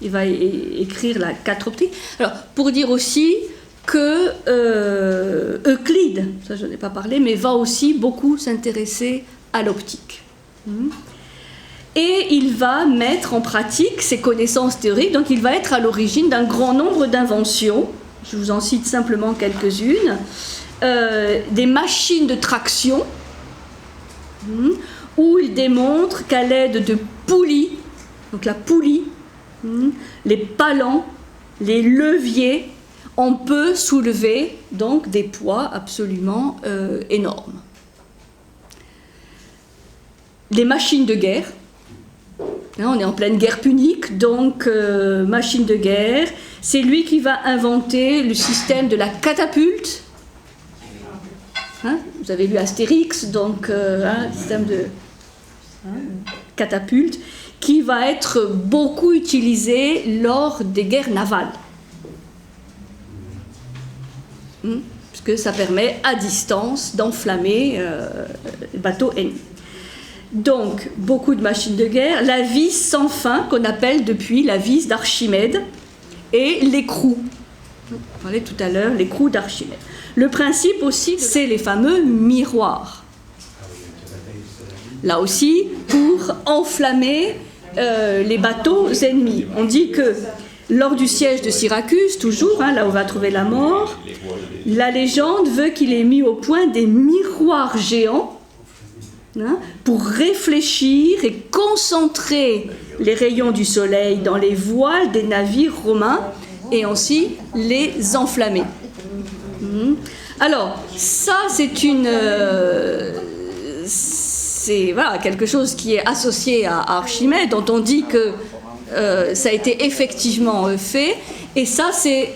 Speaker 1: il va écrire la 4 optique. Alors, pour dire aussi que Euclide, ça je n'en ai pas parlé, mais va aussi beaucoup s'intéresser à l'optique. Et il va mettre en pratique ses connaissances théoriques, donc il va être à l'origine d'un grand nombre d'inventions, je vous en cite simplement quelques-unes, des machines de traction, où il démontre qu'à l'aide de poulies, donc la poulie, les palans, les leviers, on peut soulever donc des poids absolument énormes. Les machines de guerre, on est en pleine guerre punique, donc machine de guerre. C'est lui qui va inventer le système de la catapulte. vous avez lu Astérix, donc un système de catapulte, qui va être beaucoup utilisé lors des guerres navales. Puisque ça permet à distance d'enflammer les bateaux ennemis. Donc, beaucoup de machines de guerre, la vis sans fin, qu'on appelle depuis la vis d'Archimède, et l'écrou. On parlait tout à l'heure, l'écrou d'Archimède. Le principe aussi, c'est les fameux miroirs. Là aussi, pour enflammer les bateaux ennemis. On dit que lors du siège de Syracuse, toujours, là où on va trouver la mort, la légende veut qu'il ait mis au point des miroirs géants pour réfléchir et concentrer les rayons du soleil dans les voiles des navires romains et ainsi les enflammer. Alors, ça, c'est voilà, quelque chose qui est associé à Archimède, dont on dit que ça a été effectivement fait, et ça, c'est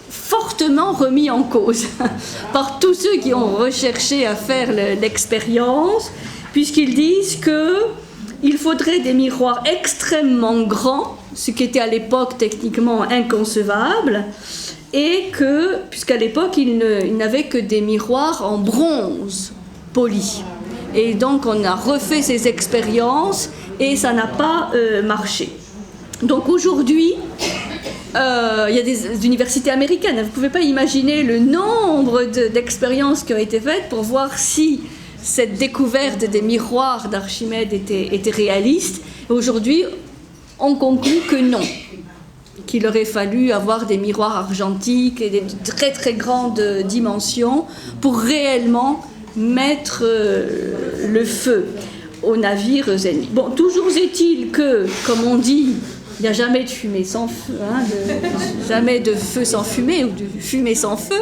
Speaker 1: fortement remis en cause par tous ceux qui ont recherché à faire l'expérience, puisqu'ils disent qu'il faudrait des miroirs extrêmement grands, ce qui était à l'époque techniquement inconcevable, et que, puisqu'à l'époque, ils n'avaient que des miroirs en bronze poli. Et donc, on a refait ces expériences, et ça n'a pas marché. Donc aujourd'hui, il y a des universités américaines. Vous ne pouvez pas imaginer le nombre d'expériences qui ont été faites pour voir si cette découverte des miroirs d'Archimède était réaliste. Aujourd'hui, on conclut que non, qu'il aurait fallu avoir des miroirs argentiques et des très très grandes dimensions pour réellement mettre le feu aux navires ennemis. Bon, toujours est-il que, comme on dit, il n'y a jamais de fumée sans feu, jamais de feu sans fumée ou de fumée sans feu.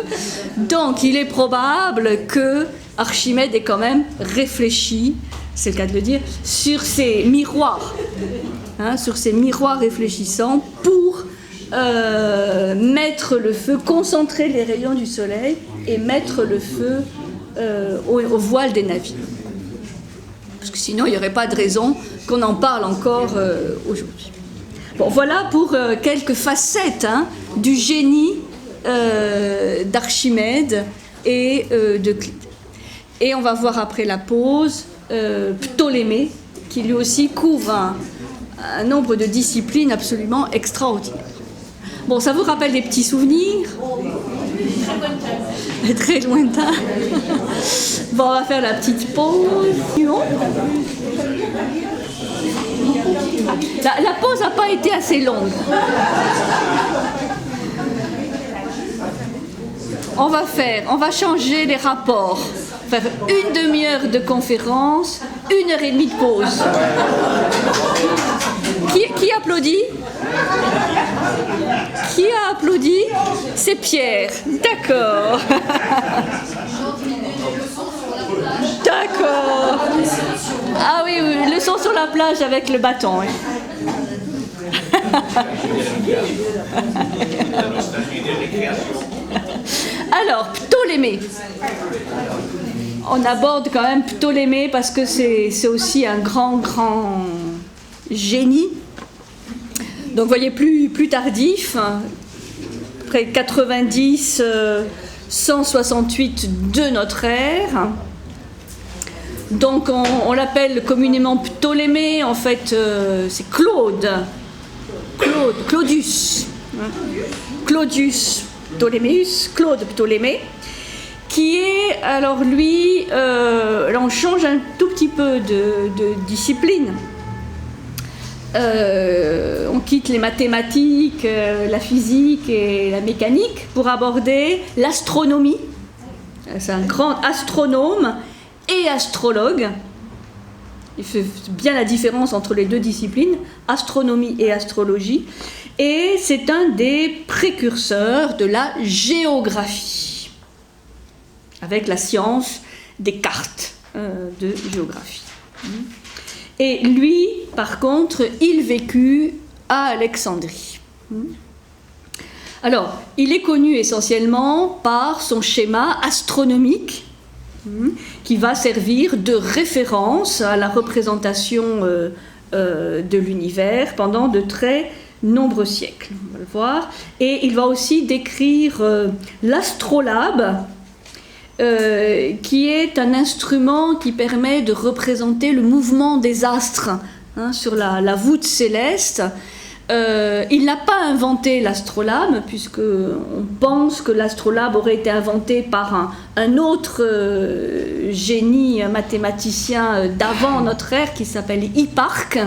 Speaker 1: Donc, il est probable que Archimède ait quand même réfléchi, c'est le cas de le dire, sur ces miroirs, réfléchissants pour mettre le feu, concentrer les rayons du soleil et mettre le feu aux voiles des navires. Parce que sinon, il n'y aurait pas de raison qu'on en parle encore aujourd'hui. Bon, voilà pour quelques facettes du génie d'Archimède et d'Euclide. Et on va voir après la pause Ptolémée, qui lui aussi couvre un nombre de disciplines absolument extraordinaires. Bon, ça vous rappelle des petits souvenirs ? Très lointains. Bon, on va faire la petite pause. La pause n'a pas été assez longue. On va changer les rapports. Faire une demi-heure de conférence, 1h30 de pause. Qui applaudit ? Qui a applaudi ? C'est Pierre. D'accord. D'accord. Ah oui, leçon sur la plage avec le bâton. Oui. Alors, Ptolémée. On aborde quand même Ptolémée parce que c'est aussi un grand génie. Donc, vous voyez, plus tardif, près 90, 168 de notre ère. Donc, on l'appelle communément Ptolémée. En fait, c'est Claudius Ptoléméus, Claude Ptolémée, qui est, alors lui, là on change un tout petit peu de discipline. On quitte les mathématiques, la physique et la mécanique pour aborder l'astronomie. C'est un grand astronome et astrologue. Il fait bien la différence entre les deux disciplines, astronomie et astrologie. Et c'est un des précurseurs de la géographie, avec la science des cartes de géographie. Et lui, par contre, il vécut à Alexandrie. Alors, il est connu essentiellement par son schéma astronomique, qui va servir de référence à la représentation de l'univers pendant de très nombreux siècles. On va le voir. Et il va aussi décrire l'astrolabe, qui est un instrument qui permet de représenter le mouvement des astres sur la voûte céleste. Il n'a pas inventé l'astrolabe, puisqu'on pense que l'astrolabe aurait été inventé par un autre génie mathématicien d'avant notre ère qui s'appelle Hipparque.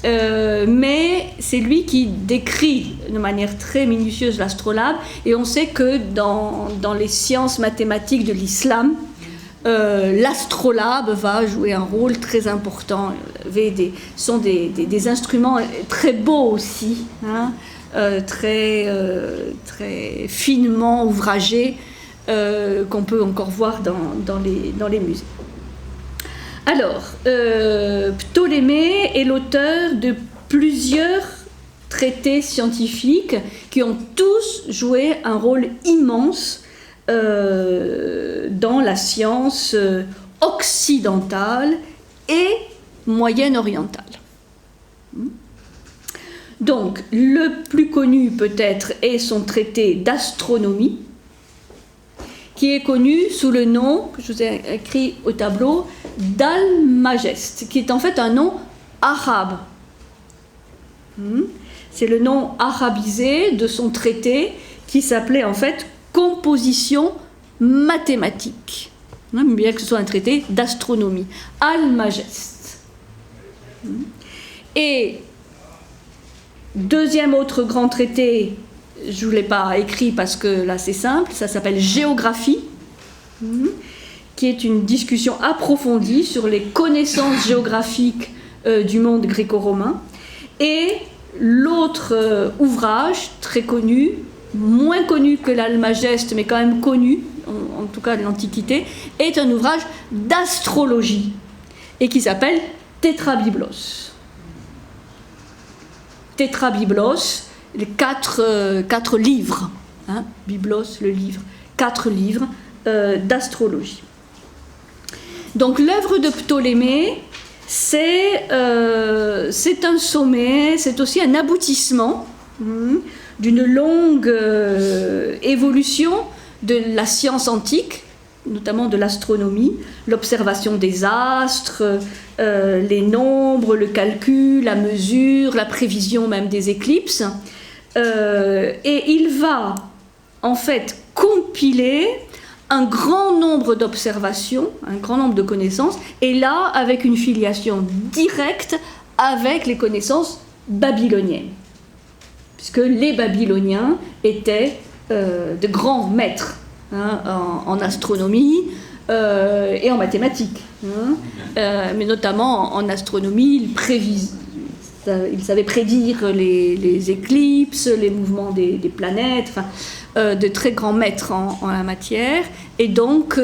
Speaker 1: Mais c'est lui qui décrit de manière très minutieuse l'astrolabe, et on sait que dans les sciences mathématiques de l'islam, l'astrolabe va jouer un rôle très important. Sont des instruments très beaux aussi, très finement ouvragés, qu'on peut encore voir dans les musées. Alors, Ptolémée est l'auteur de plusieurs traités scientifiques qui ont tous joué un rôle immense dans la science occidentale et moyenne-orientale. Donc, le plus connu peut-être est son traité d'astronomie, qui est connu sous le nom, que je vous ai écrit au tableau, d'Almageste, qui est en fait un nom arabe. C'est le nom arabisé de son traité qui s'appelait en fait Composition mathématique, bien que ce soit un traité d'astronomie. Almageste. Et deuxième autre grand traité, je ne vous l'ai pas écrit parce que là c'est simple, ça s'appelle Géographie, qui est une discussion approfondie sur les connaissances géographiques du monde gréco-romain. Et l'autre ouvrage très connu, moins connu que l'Almageste, mais quand même connu, en tout cas de l'Antiquité, est un ouvrage d'astrologie, et qui s'appelle Tétrabiblos. Tétrabiblos, les quatre livres, Biblos, le livre, 4 livres d'astrologie. Donc l'œuvre de Ptolémée, c'est un sommet, c'est aussi un aboutissement d'une longue évolution de la science antique, notamment de l'astronomie, l'observation des astres, les nombres, le calcul, la mesure, la prévision même des éclipses. Et il va en fait compiler un grand nombre d'observations, un grand nombre de connaissances, et là avec une filiation directe avec les connaissances babyloniennes, puisque les Babyloniens étaient de grands maîtres en astronomie et en mathématiques, mais notamment en astronomie, ils savaient prédire les éclipses, les mouvements des planètes, de très grands maîtres en la matière. Et donc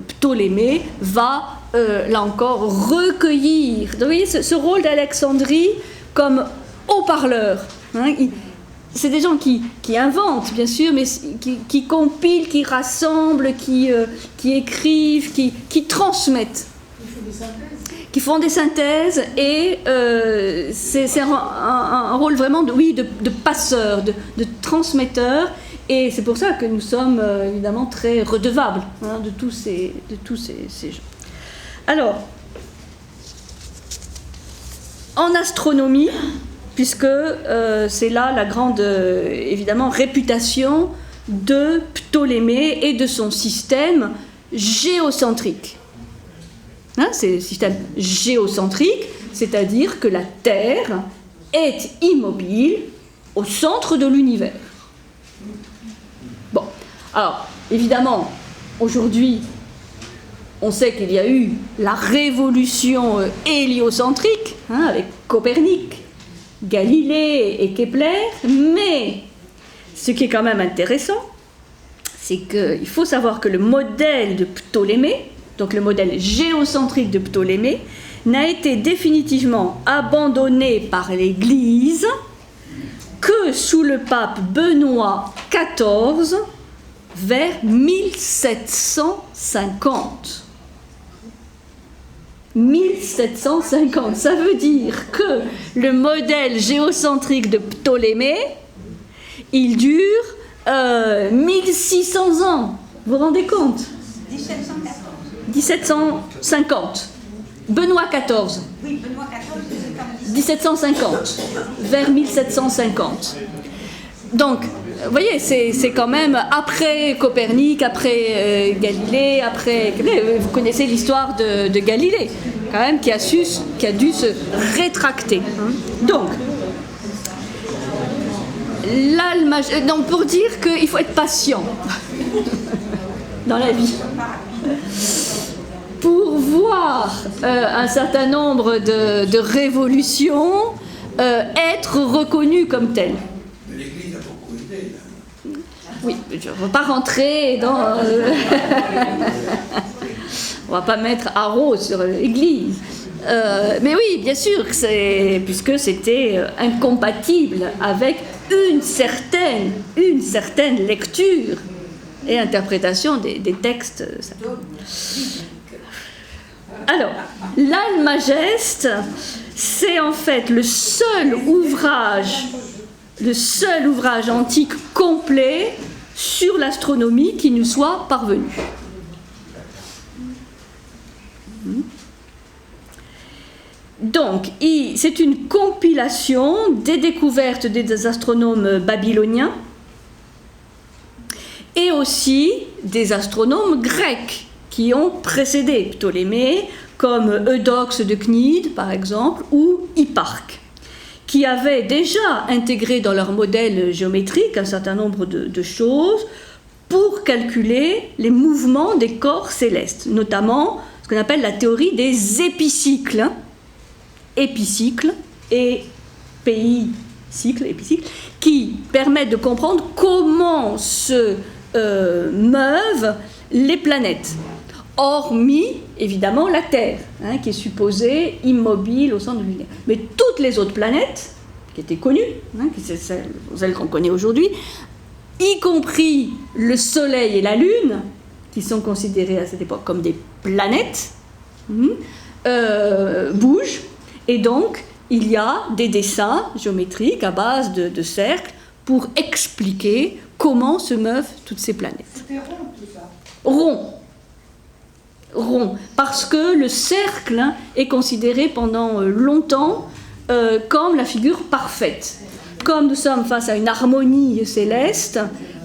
Speaker 1: Ptolémée va, là encore, recueillir. Vous voyez ce rôle d'Alexandrie comme haut-parleur. C'est des gens qui inventent, bien sûr, mais qui compilent, qui rassemblent, qui écrivent, qui transmettent. Qui font des synthèses, et c'est un rôle vraiment de passeur, de transmetteur, et c'est pour ça que nous sommes évidemment très redevables de tous ces gens. Alors, en astronomie, puisque c'est là la grande évidemment réputation de Ptolémée et de son système géocentrique. C'est le système géocentrique, c'est-à-dire que la Terre est immobile au centre de l'univers. Bon, alors évidemment, aujourd'hui, on sait qu'il y a eu la révolution héliocentrique, avec Copernic, Galilée et Kepler, mais ce qui est quand même intéressant, c'est qu'il faut savoir que le modèle de Ptolémée, donc le modèle géocentrique de Ptolémée, n'a été définitivement abandonné par l'Église que sous le pape Benoît XIV vers 1750. 1750, ça veut dire que le modèle géocentrique de Ptolémée, il dure 1600 ans. Vous vous rendez compte? 1750. Benoît XIV.
Speaker 3: Oui, Benoît XIV,
Speaker 1: 1750, vers 1750. Donc, vous voyez, c'est quand même après Copernic, après Galilée, après... Vous connaissez l'histoire de Galilée, quand même, qui a dû se rétracter. Donc, donc pour dire qu'il faut être patient dans la vie. Pour voir un certain nombre de révolutions être reconnues comme telles.
Speaker 4: L'Église a beaucoup aidé, là.
Speaker 1: Oui, je ne vais pas rentrer dans... on ne va pas mettre haro sur l'Église. Mais oui, bien sûr, puisque c'était incompatible avec une certaine lecture et interprétation des textes. Alors, l'Almageste, c'est en fait le seul ouvrage antique complet sur l'astronomie qui nous soit parvenu. Donc, c'est une compilation des découvertes des astronomes babyloniens et aussi des astronomes grecs qui ont précédé Ptolémée, comme Eudoxe de Cnide, par exemple, ou Hipparque, qui avaient déjà intégré dans leur modèle géométrique un certain nombre de choses pour calculer les mouvements des corps célestes, notamment ce qu'on appelle la théorie des épicycles, épicycles et épicycles, qui permettent de comprendre comment se meuvent les planètes, hormis évidemment la Terre, qui est supposée immobile au centre de l'univers. Mais toutes les autres planètes, qui étaient connues, celles qu'on connaît aujourd'hui, y compris le Soleil et la Lune, qui sont considérées à cette époque comme des planètes, bougent. Et donc, il y a des dessins géométriques à base de cercles pour expliquer comment se meuvent toutes ces planètes.
Speaker 2: C'était rond tout ça.
Speaker 1: Rond. Parce que le cercle est considéré pendant longtemps comme la figure parfaite. Comme nous sommes face à une harmonie céleste,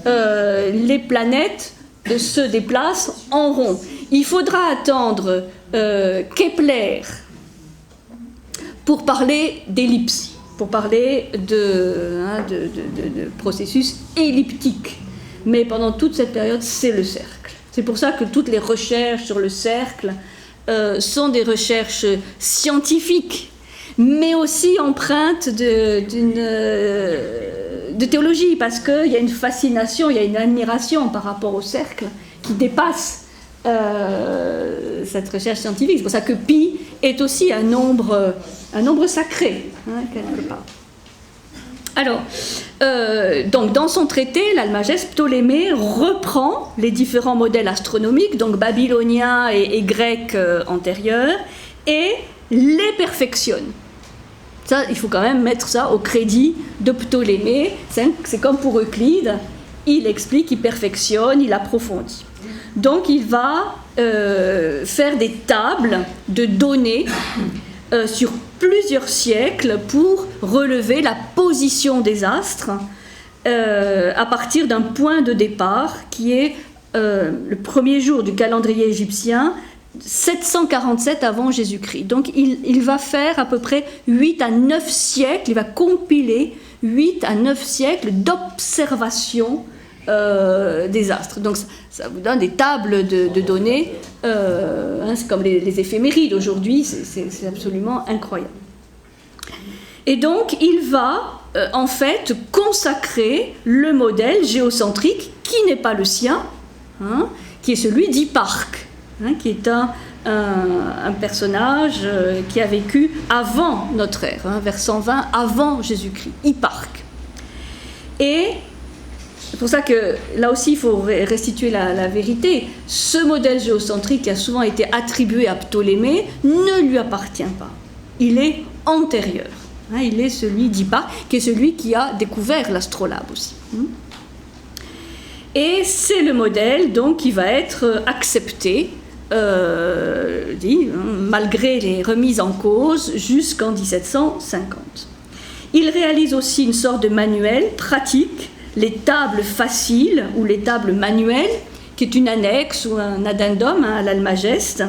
Speaker 1: les planètes se déplacent en rond. Il faudra attendre Kepler pour parler d'ellipse, pour parler de processus elliptiques. Mais pendant toute cette période, c'est le cercle. C'est pour ça que toutes les recherches sur le cercle sont des recherches scientifiques, mais aussi empreintes de théologie, parce qu'il y a une fascination, il y a une admiration par rapport au cercle qui dépasse cette recherche scientifique. C'est pour ça que pi est aussi un nombre sacré, quelque part. Alors, donc dans son traité, l'Almageste, Ptolémée reprend les différents modèles astronomiques, donc babyloniens et grecs antérieurs, et les perfectionne. Ça, il faut quand même mettre ça au crédit de Ptolémée. C'est comme pour Euclide, il explique, il perfectionne, il approfondit. Donc il va faire des tables de données sur plusieurs siècles pour relever la position des astres à partir d'un point de départ qui est le premier jour du calendrier égyptien, 747 avant Jésus-Christ. Donc il va faire à peu près 8 à 9 siècles, il va compiler 8 à 9 siècles d'observation des astres. Donc ça vous donne des tables de données, c'est comme les éphémérides aujourd'hui, c'est absolument incroyable. Et donc il va en fait consacrer le modèle géocentrique qui n'est pas le sien, qui est celui d'Hipparque, qui est un personnage qui a vécu avant notre ère, vers 120 avant Jésus-Christ, Hipparque. Et C'est pour ça que là aussi il faut restituer la vérité. Ce modèle géocentrique qui a souvent été attribué à Ptolémée ne lui appartient pas. Il est antérieur. Il est celui d'Hippare, qui est celui qui a découvert l'astrolabe aussi. Et c'est le modèle donc qui va être accepté, malgré les remises en cause, jusqu'en 1750. Il réalise aussi une sorte de manuel pratique, les tables faciles ou les tables manuelles, qui est une annexe ou un addendum à l'Almageste,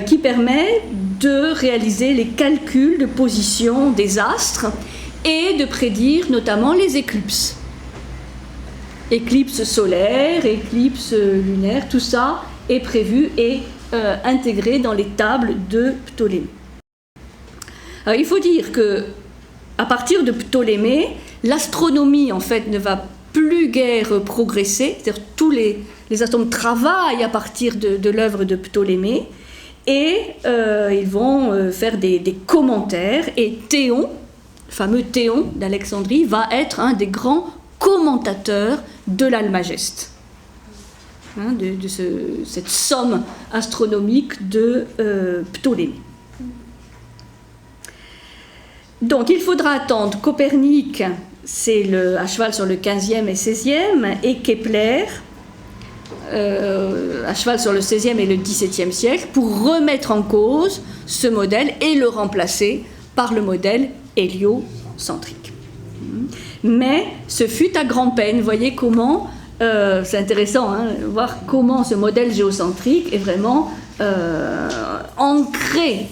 Speaker 1: qui permet de réaliser les calculs de position des astres et de prédire notamment les éclipses. Éclipses solaires, éclipses lunaires, tout ça est prévu et intégré dans les tables de Ptolémée. Alors, il faut dire que à partir de Ptolémée, l'astronomie en fait ne va plus guère progresser, c'est-à-dire tous les astronomes travaillent à partir de l'œuvre de Ptolémée et ils vont faire des commentaires, et Théon, le fameux Théon d'Alexandrie, va être un des grands commentateurs de l'Almageste, de cette somme astronomique de Ptolémée. Donc il faudra attendre Copernic, c'est à cheval sur le 15e et 16e, et Kepler, à cheval sur le 16e et le 17e siècle, pour remettre en cause ce modèle et le remplacer par le modèle héliocentrique. Mais ce fut à grand-peine. Vous voyez comment, c'est intéressant, voir comment ce modèle géocentrique est vraiment ancré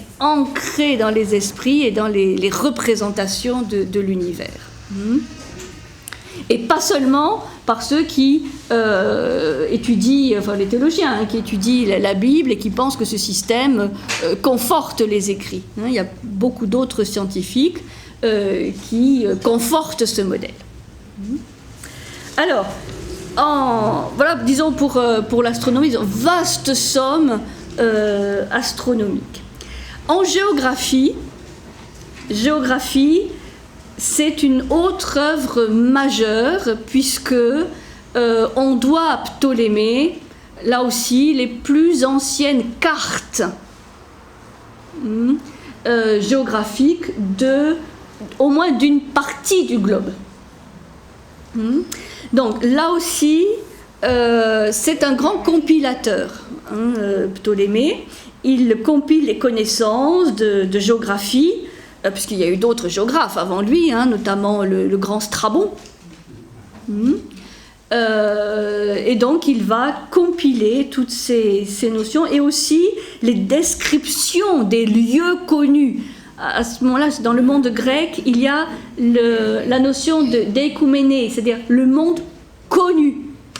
Speaker 1: dans les esprits et dans les représentations de l'univers. Et pas seulement par ceux qui étudient, enfin les théologiens, qui étudient la Bible et qui pensent que ce système conforte les écrits. Il y a beaucoup d'autres scientifiques qui confortent ce modèle. Alors, voilà, disons pour l'astronomie, vaste somme astronomique. En géographie, c'est une autre œuvre majeure, puisque on doit à Ptolémée, là aussi, les plus anciennes cartes géographiques au moins d'une partie du globe. Donc là aussi, c'est un grand compilateur, Ptolémée. Il compile les connaissances de géographie, puisqu'il y a eu d'autres géographes avant lui, notamment le grand Strabon. Et donc il va compiler toutes ces notions et aussi les descriptions des lieux connus. À ce moment-là, dans le monde grec, il y a la notion d'ékouméné, c'est-à-dire le monde connu.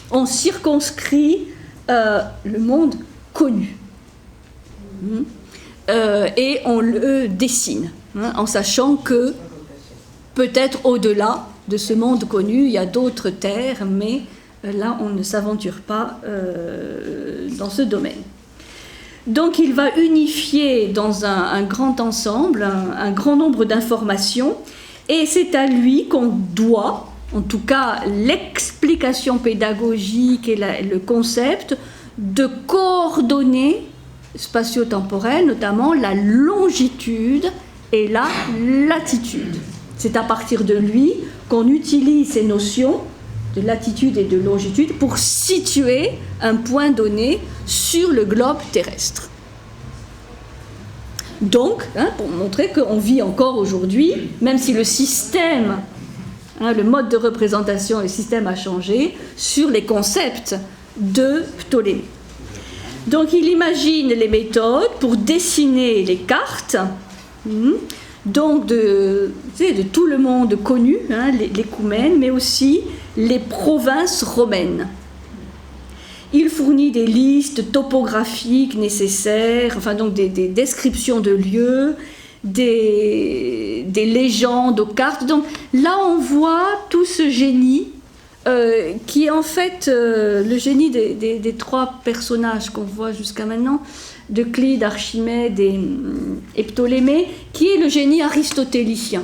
Speaker 1: On circonscrit le monde connu. Et on le dessine, en sachant que peut-être au-delà de ce monde connu, il y a d'autres terres, mais là, on ne s'aventure pas dans ce domaine. Donc, il va unifier dans un grand ensemble, un grand nombre d'informations, et c'est à lui qu'on doit, en tout cas, l'explication pédagogique et le concept de coordonner spatio-temporelle, notamment la longitude et la latitude. C'est à partir de lui qu'on utilise ces notions de latitude et de longitude pour situer un point donné sur le globe terrestre. Donc, pour montrer qu'on vit encore aujourd'hui, même si le système, le mode de représentation, le système a changé, sur les concepts de Ptolémée. Donc il imagine les méthodes pour dessiner les cartes, donc de tout le monde connu, l'écoumène, mais aussi les provinces romaines. Il fournit des listes topographiques nécessaires, enfin donc des descriptions de lieux, des légendes aux cartes. Donc là on voit tout ce génie qui est en fait le génie des trois personnages qu'on voit jusqu'à maintenant, d'Euclide, Archimède et Ptolémée, qui est le génie aristotélicien.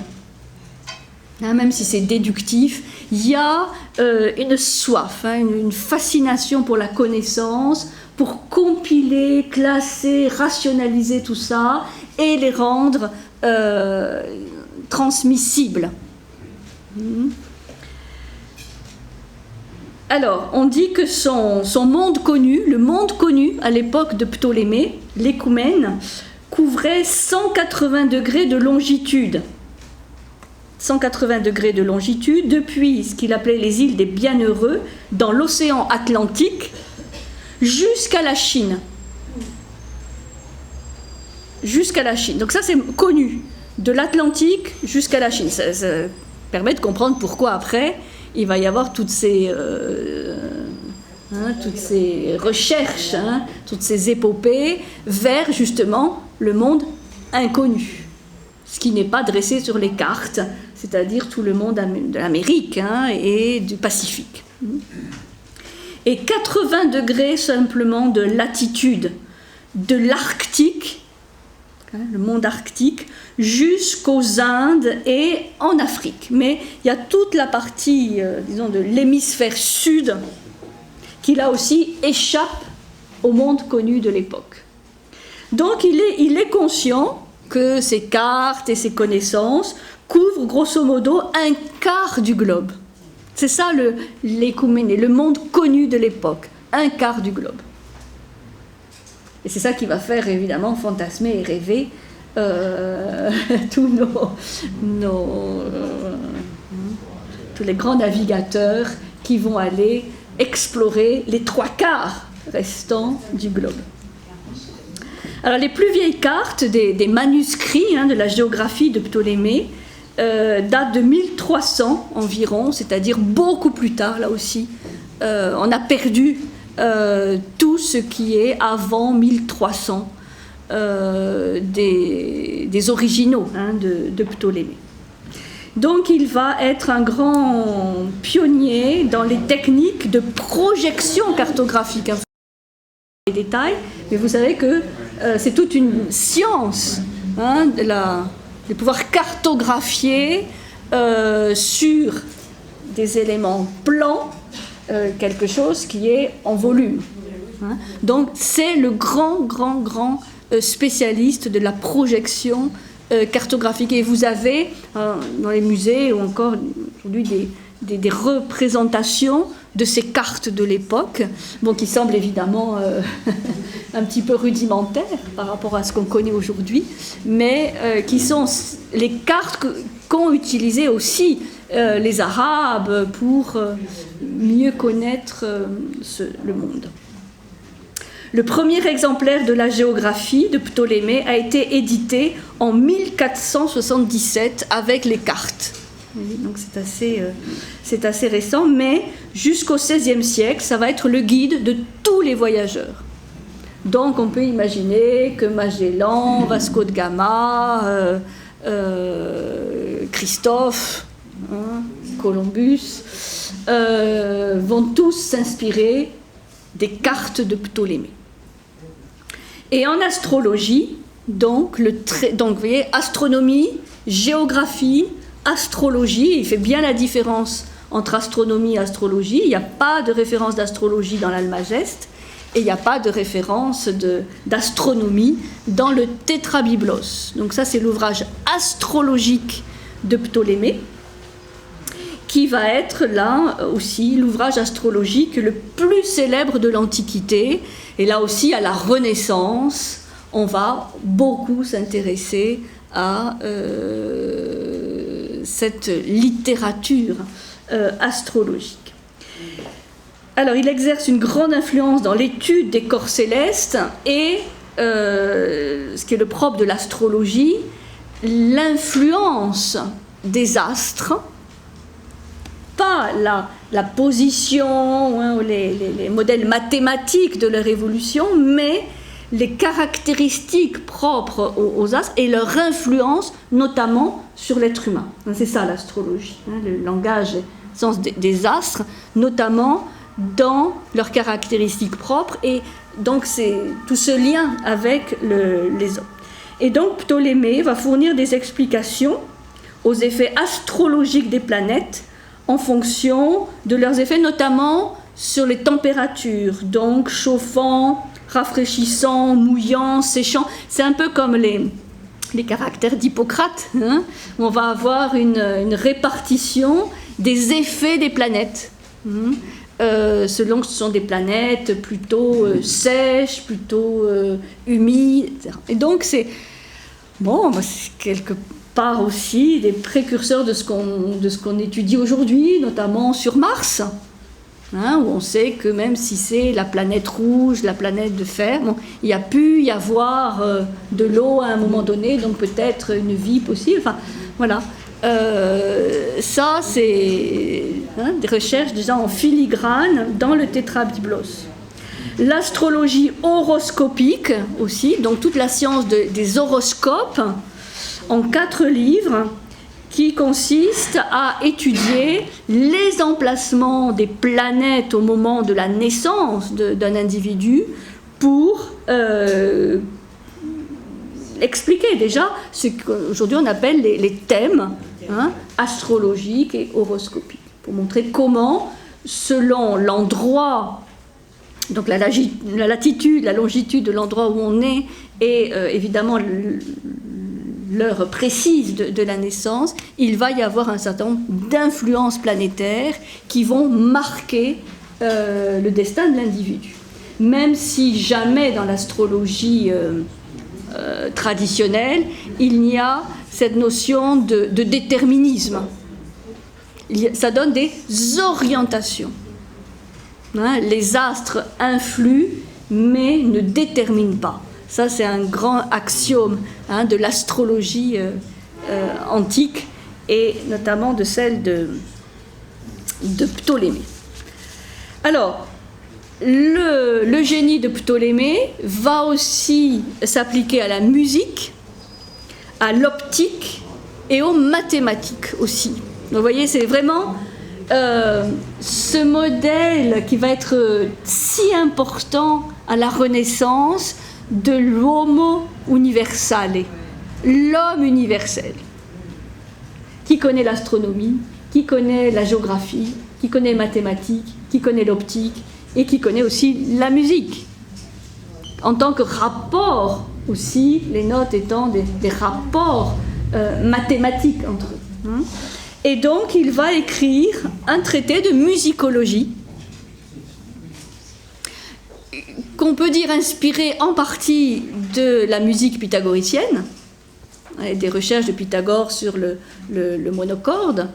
Speaker 1: même si c'est déductif, il y a une soif, une fascination pour la connaissance, pour compiler, classer, rationaliser tout ça et les rendre transmissibles. Alors, on dit que son monde connu, le monde connu à l'époque de Ptolémée, l'écoumène, couvrait 180 degrés de longitude. 180 degrés de longitude depuis ce qu'il appelait les îles des Bienheureux, dans l'océan Atlantique, jusqu'à la Chine. Jusqu'à la Chine. Donc ça, c'est connu. De l'Atlantique jusqu'à la Chine. Ça permet de comprendre pourquoi après, il va y avoir toutes ces recherches, toutes ces épopées vers justement le monde inconnu. Ce qui n'est pas dressé sur les cartes, c'est-à-dire tout le monde de l'Amérique et du Pacifique. Et 80 degrés simplement de latitude de l'Arctique, le monde arctique, jusqu'aux Indes et en Afrique. Mais il y a toute la partie, disons, de l'hémisphère sud qui là aussi échappe au monde connu de l'époque. Donc il est conscient que ces cartes et ces connaissances couvrent grosso modo un quart du globe. C'est ça l'écouméné, le monde connu de l'époque, un quart du globe. Et c'est ça qui va faire évidemment fantasmer et rêver tous tous les grands navigateurs qui vont aller explorer les 3/4 restants du globe. Alors les plus vieilles cartes des manuscrits de la géographie de Ptolémée datent de 1300 environ, c'est-à-dire beaucoup plus tard là aussi. On a perdu tout ce qui est avant 1300 des originaux de Ptolémée. Donc il va être un grand pionnier dans les techniques de projection cartographique. Les détails, mais vous savez que c'est toute une science de pouvoir cartographier sur des éléments plans quelque chose qui est en volume. Donc c'est le grand spécialiste de la projection cartographique. Et vous avez dans les musées ou encore aujourd'hui des représentations de ces cartes de l'époque, qui semblent évidemment un petit peu rudimentaires par rapport à ce qu'on connaît aujourd'hui, mais qui sont les cartes qu'ont utilisées aussi les Arabes pour mieux connaître le monde. Le premier exemplaire de la géographie de Ptolémée a été édité en 1477 avec les cartes. Donc c'est assez récent, mais jusqu'au XVIe siècle, ça va être le guide de tous les voyageurs. Donc on peut imaginer que Magellan, Vasco de Gama, Christophe, Columbus, vont tous s'inspirer des cartes de Ptolémée. Et en astrologie, donc vous voyez, astronomie, géographie, astrologie, il fait bien la différence entre astronomie et astrologie. Il n'y a pas de référence d'astrologie dans l'Almageste et il n'y a pas de référence d'astronomie dans le Tétrabiblos. Donc ça, c'est l'ouvrage astrologique de Ptolémée, qui va être là aussi l'ouvrage astrologique le plus célèbre de l'Antiquité. Et là aussi, à la Renaissance, on va beaucoup s'intéresser à cette littérature astrologique. Alors, il exerce une grande influence dans l'étude des corps célestes et, ce qui est le propre de l'astrologie, l'influence des astres, pas la position, les modèles mathématiques de leur évolution, mais les caractéristiques propres aux astres et leur influence, notamment sur l'être humain. C'est ça l'astrologie, le langage, le sens des astres, notamment dans leurs caractéristiques propres, et donc c'est tout ce lien avec les hommes. Et donc Ptolémée va fournir des explications aux effets astrologiques des planètes en fonction de leurs effets, notamment sur les températures, donc chauffant, rafraîchissant, mouillant, séchant. C'est un peu comme les caractères d'Hippocrate, hein, où on va avoir une répartition des effets des planètes, selon que ce sont des planètes plutôt sèches, plutôt humides, etc. Et donc c'est quelque part aussi des précurseurs de ce qu'on étudie aujourd'hui, notamment sur Mars, hein, où on sait que même si c'est la planète rouge, la planète de fer, il y a pu y avoir de l'eau à un moment donné, donc peut-être une vie possible. Enfin, voilà. Ça, c'est des recherches déjà en filigrane dans le Tétrabiblos. L'astrologie horoscopique aussi, donc toute la science des horoscopes, en 4 livres, qui consiste à étudier les emplacements des planètes au moment de la naissance d'un individu pour expliquer déjà ce qu'aujourd'hui on appelle les thèmes astrologiques et horoscopiques, pour montrer comment, selon l'endroit, donc la latitude, la longitude de l'endroit où on est, et évidemment l'heure précise de la naissance, il va y avoir un certain nombre d'influences planétaires qui vont marquer le destin de l'individu. Même si jamais dans l'astrologie traditionnelle, il n'y a cette notion de déterminisme. Ça donne des orientations. Les astres influent, mais ne déterminent pas. Ça, c'est un grand axiome de l'astrologie antique, et notamment de celle de Ptolémée. Alors, le génie de Ptolémée va aussi s'appliquer à la musique, à l'optique et aux mathématiques aussi. Donc, vous voyez, c'est vraiment ce modèle qui va être si important à la Renaissance de l'homo universale, l'homme universel, qui connaît l'astronomie, qui connaît la géographie, qui connaît les mathématiques, qui connaît l'optique et qui connaît aussi la musique, en tant que rapport aussi, les notes étant des rapports mathématiques entre eux. Et donc il va écrire un traité de musicologie qu'on peut dire inspiré en partie de la musique pythagoricienne, des recherches de Pythagore sur le monocorde,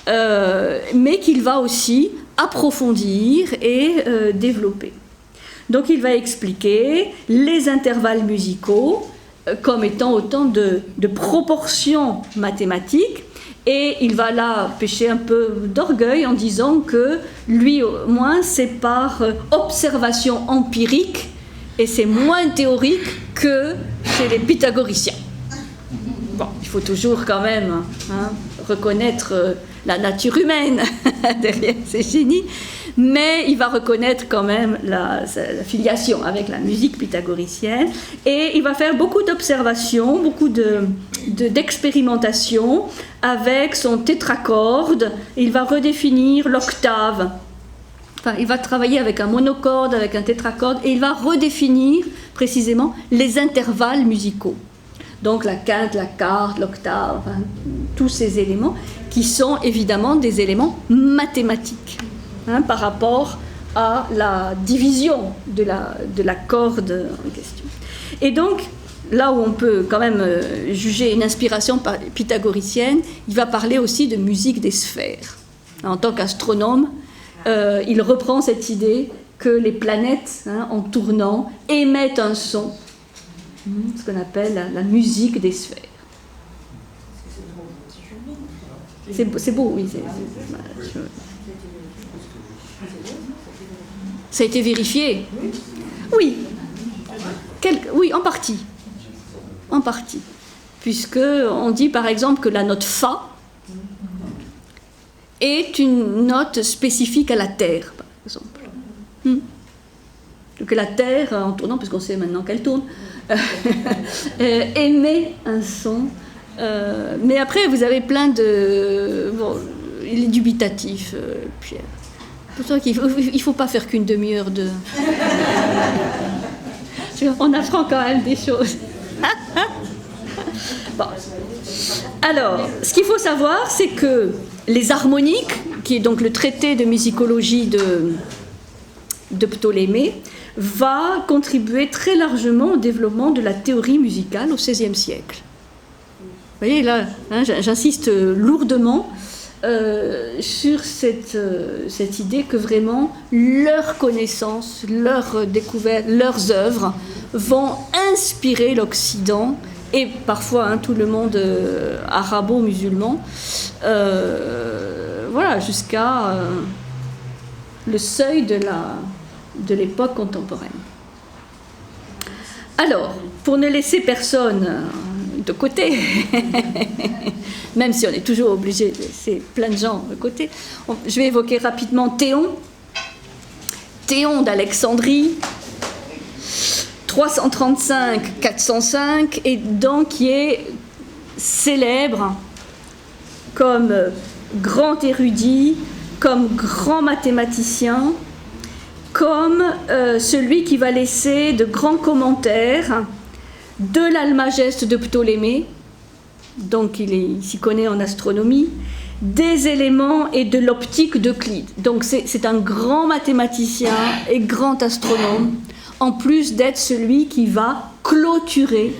Speaker 1: mais qu'il va aussi approfondir et développer. Donc il va expliquer les intervalles musicaux comme étant autant de proportions mathématiques, et il va là pêcher un peu d'orgueil en disant que lui au moins c'est par observation empirique et c'est moins théorique que chez les pythagoriciens. Bon, il faut toujours quand même reconnaître la nature humaine derrière ces génies, mais il va reconnaître quand même la filiation avec la musique pythagoricienne, et il va faire beaucoup d'observations, beaucoup d'expérimentations avec son tétracorde. Il va redéfinir l'octave. Enfin, il va travailler avec un monocorde, avec un tétracorde, et il va redéfinir précisément les intervalles musicaux. Donc la quinte, la quarte, l'octave, enfin, tous ces éléments qui sont évidemment des éléments mathématiques par rapport à la division de la corde en question. Et donc, là où on peut quand même juger une inspiration pythagoricienne, il va parler aussi de musique des sphères. En tant qu'astronome, il reprend cette idée que les planètes, en tournant, émettent un son, ce qu'on appelle la musique des sphères. C'est beau, oui. Ça a été vérifié. Oui. Oui, en partie. En partie. Puisque on dit par exemple que la note Fa est une note spécifique à la Terre, par exemple. Que la Terre, en tournant, puisqu'on sait maintenant qu'elle tourne, émet un son Mais après, vous avez plein de... Bon, il est dubitatif, Pierre. C'est pour ça qu'il ne faut pas faire qu'une demi-heure de... On apprend quand même des choses. Bon. Alors, ce qu'il faut savoir, c'est que les harmoniques, qui est donc le traité de musicologie de Ptolémée, va contribuer très largement au développement de la théorie musicale au XVIe siècle. Vous voyez, là, hein, j'insiste lourdement sur cette idée que vraiment leurs connaissances, leurs découvertes, leurs œuvres vont inspirer l'Occident et parfois tout le monde arabo-musulman, voilà, jusqu'à le seuil de l'époque contemporaine. Alors, pour ne laisser personne de côté, même si on est toujours obligé de laisser plein de gens de côté, je vais évoquer rapidement Théon d'Alexandrie, 335-405, et donc qui est célèbre comme grand érudit, comme grand mathématicien, comme celui qui va laisser de grands commentaires de l'Almageste de Ptolémée, donc il s'y connaît en astronomie, des éléments et de l'optique d'Euclide. Donc c'est un grand mathématicien et grand astronome, en plus d'être celui qui va clôturer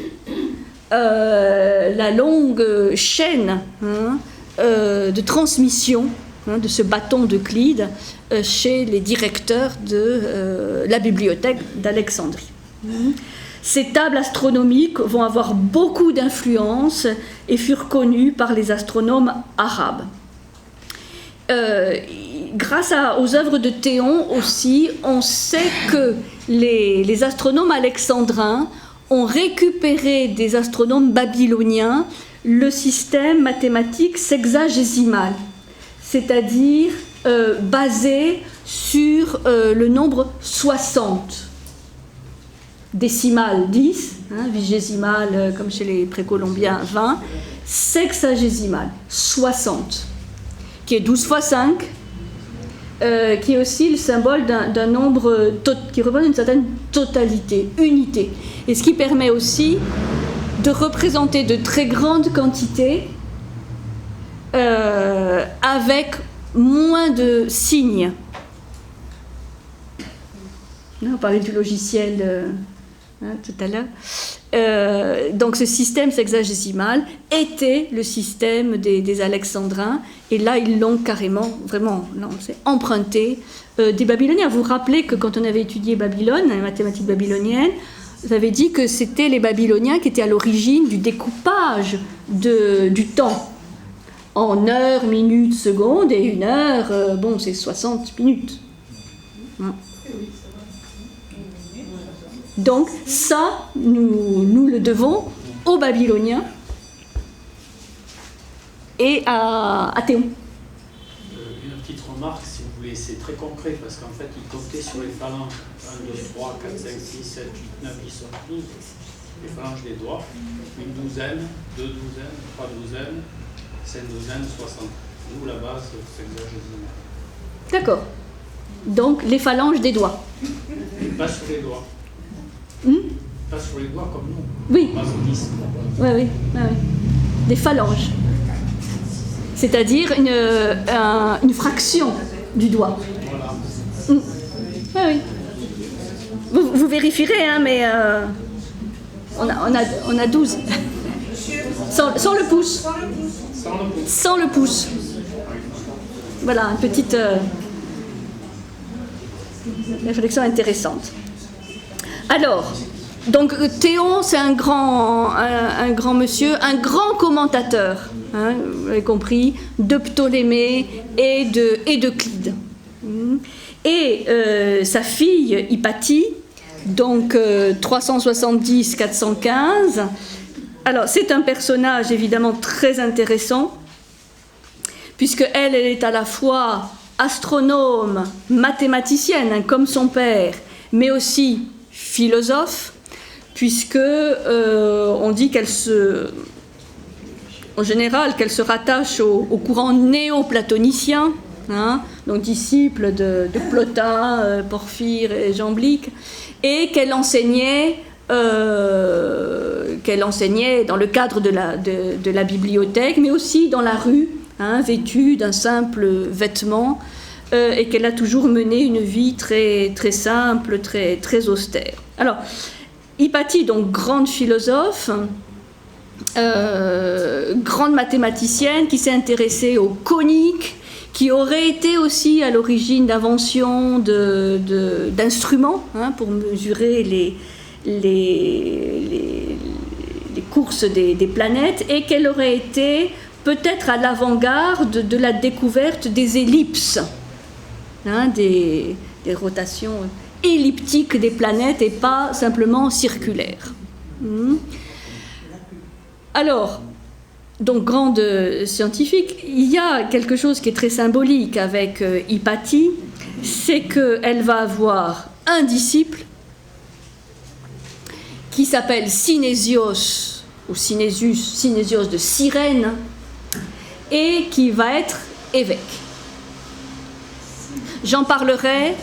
Speaker 1: la longue chaîne de transmission de ce bâton d'Euclide chez les directeurs de la bibliothèque d'Alexandrie. Ces tables astronomiques vont avoir beaucoup d'influence et furent connues par les astronomes arabes. Grâce aux œuvres de Théon aussi, on sait que les astronomes alexandrins ont récupéré des astronomes babyloniens le système mathématique sexagésimal, c'est-à-dire basé sur le nombre 60. Décimal 10, vigésimal comme chez les précolombiens 20, sexagésimal 60, qui est 12 fois 5, qui est aussi le symbole d'un nombre qui représente une certaine totalité, unité, et ce qui permet aussi de représenter de très grandes quantités avec moins de signes. On parlait du logiciel tout à l'heure. Donc ce système sexagésimal était le système des Alexandrins, et là ils l'ont carrément, vraiment, c'est emprunté des Babyloniens. Vous vous rappelez que quand on avait étudié Babylone, la mathématique babylonienne, vous avez dit que c'était les Babyloniens qui étaient à l'origine du découpage du temps en heures, minutes, secondes, et une heure, c'est 60 minutes. Donc ça, nous le devons aux Babyloniens et à Théon.
Speaker 5: Une petite remarque, si vous voulez, c'est très concret, parce qu'en fait, ils comptaient sur les phalanges 1, 2, 3, 4, 5, 6, 7, 8, 9, ils sont 12, les phalanges des doigts, une douzaine, 2 douzaines, 3 douzaines, 5 douzaines, 60. Nous, la base, c'est exagéral.
Speaker 1: D'accord. Donc, les phalanges des doigts.
Speaker 5: Et pas sur les doigts. Pas sur les doigts comme nous.
Speaker 1: Oui.
Speaker 5: Pas sur 10.
Speaker 1: Oui. Des phalanges. C'est-à-dire une fraction du doigt.
Speaker 5: Voilà.
Speaker 1: Oui. Vous vérifierez, mais on a 12. Sans le pouce. Sans le pouce. Voilà, une petite réflexion intéressante. Alors, donc Théon, c'est un grand monsieur, un grand commentateur, vous l'avez compris, de Ptolémée et d'Euclide. Et sa fille Hypatie, donc 370-415. Alors, c'est un personnage évidemment très intéressant, puisque elle est à la fois astronome, mathématicienne, comme son père, mais aussi philosophe, puisque on dit qu'elle en général qu'elle se rattache au courant néo-platonicien, hein, donc disciple de Plotin, Porphyre et Jamblique, et qu'elle enseignait dans le cadre de la bibliothèque, mais aussi dans la rue, hein, vêtue d'un simple vêtement, et qu'elle a toujours mené une vie très, très simple, très, très austère. Alors, Hypatie, donc grande philosophe, grande mathématicienne qui s'est intéressée aux coniques, qui aurait été aussi à l'origine d'inventions d'instruments, hein, pour mesurer les courses des planètes, et qu'elle aurait été peut-être à l'avant-garde de la découverte des ellipses, hein, des rotations elliptiques des planètes et pas simplement circulaires. Alors, donc grande scientifique, il y a quelque chose qui est très symbolique avec Hypatie, c'est qu'elle va avoir un disciple qui s'appelle Synésios, ou Synésios de Cyrène, et qui va être évêque. J'en parlerai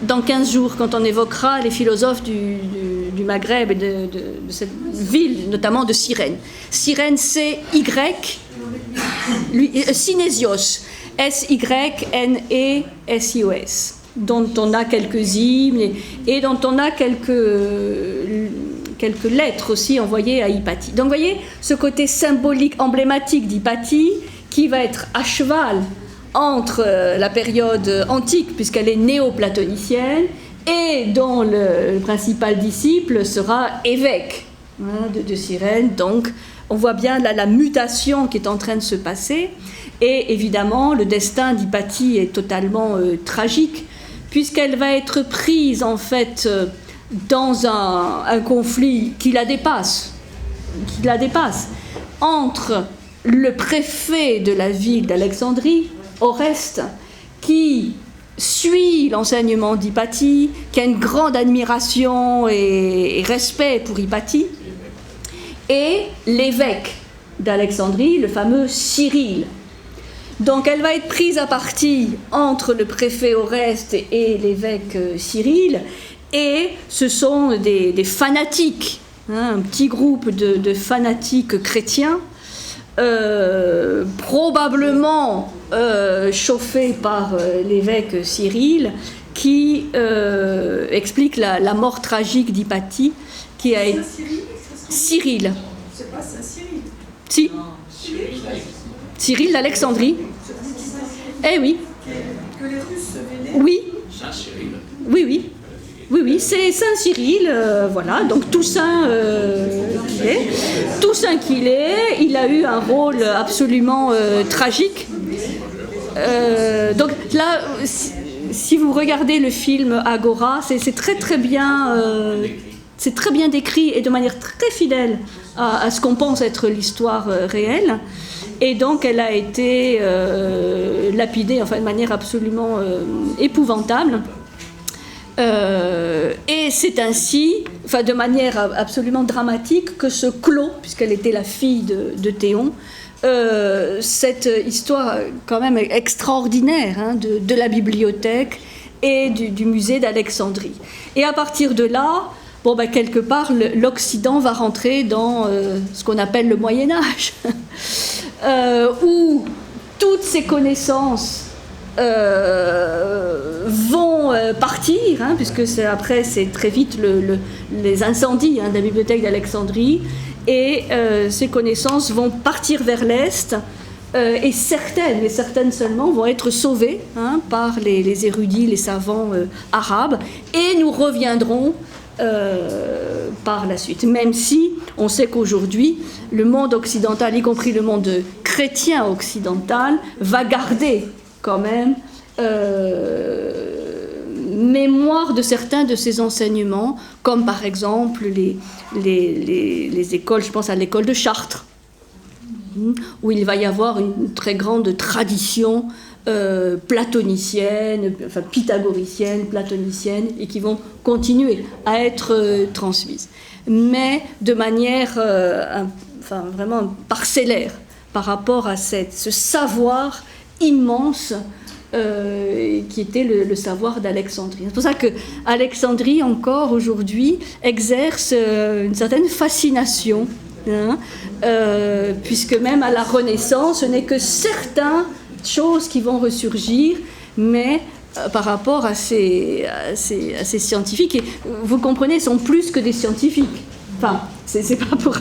Speaker 1: dans 15 jours, quand on évoquera les philosophes du Maghreb et de cette ville, notamment de Cyrène. Cyrène, c'est Synésios, S-Y-N-E-S-I-O-S, dont on a quelques hymnes et dont on a quelques lettres aussi envoyées à Hypatie. Donc vous voyez ce côté symbolique, emblématique d'Hypatie, qui va être à cheval entre la période antique, puisqu'elle est néo-platonicienne, et dont le principal disciple sera évêque, hein, de Cyrène. Donc on voit bien là la mutation qui est en train de se passer, et évidemment le destin d'Hypatie est totalement tragique, puisqu'elle va être prise en fait dans un conflit qui la dépasse, entre le préfet de la ville d'Alexandrie, Oreste, qui suit l'enseignement d'Hypatie, qui a une grande admiration et respect pour Hypatie, et l'évêque d'Alexandrie, le fameux Cyrille. Donc elle va être prise à partie entre le préfet Oreste et l'évêque Cyrille, et ce sont des fanatiques, hein, un petit groupe de fanatiques chrétiens, probablement chauffés par l'évêque Cyrille, qui explique la mort tragique d'Hypatie, qui a été... Cyrille.
Speaker 2: C'est pas Saint-Cyrille.
Speaker 1: Si. Cyrille d'Alexandrie. Eh oui.
Speaker 2: Que les Russes venaient.
Speaker 1: Oui.
Speaker 5: Saint-Cyrille.
Speaker 1: Oui, c'est Saint Cyrille, voilà, donc tout saint qu'il est, il a eu un rôle absolument tragique. Donc là, si vous regardez le film Agora, c'est très très bien, c'est très bien décrit et de manière très fidèle à ce qu'on pense être l'histoire réelle. Et donc elle a été lapidée, enfin, de manière absolument épouvantable. Et c'est ainsi, enfin de manière absolument dramatique, que se clôt, puisqu'elle était la fille de Théon, cette histoire quand même extraordinaire, hein, de la bibliothèque et du musée d'Alexandrie. Et à partir de là, bon, ben, quelque part, l'Occident va rentrer dans ce qu'on appelle le Moyen-Âge, où toutes ces connaissances vont partir, hein, puisque après c'est très vite les incendies, hein, de la bibliothèque d'Alexandrie, et ces connaissances vont partir vers l'Est, et certaines, mais certaines seulement, vont être sauvées, hein, par les érudits, les savants arabes, et nous reviendrons par la suite, même si on sait qu'aujourd'hui le monde occidental, y compris le monde chrétien occidental, va garder quand même mémoire de certains de ces enseignements, comme par exemple les écoles, je pense à l'école de Chartres, où il va y avoir une très grande tradition platonicienne, enfin pythagoricienne, platonicienne, et qui vont continuer à être transmises, mais de manière enfin, vraiment parcellaire, par rapport à ce savoir immense qui était le savoir d'Alexandrie. C'est pour ça que Alexandrie, encore aujourd'hui, exerce une certaine fascination, hein, puisque même à la Renaissance, ce n'est que certaines choses qui vont ressurgir, mais par rapport à ces scientifiques, et vous comprenez, sont plus que des scientifiques. Enfin, c'est pas pour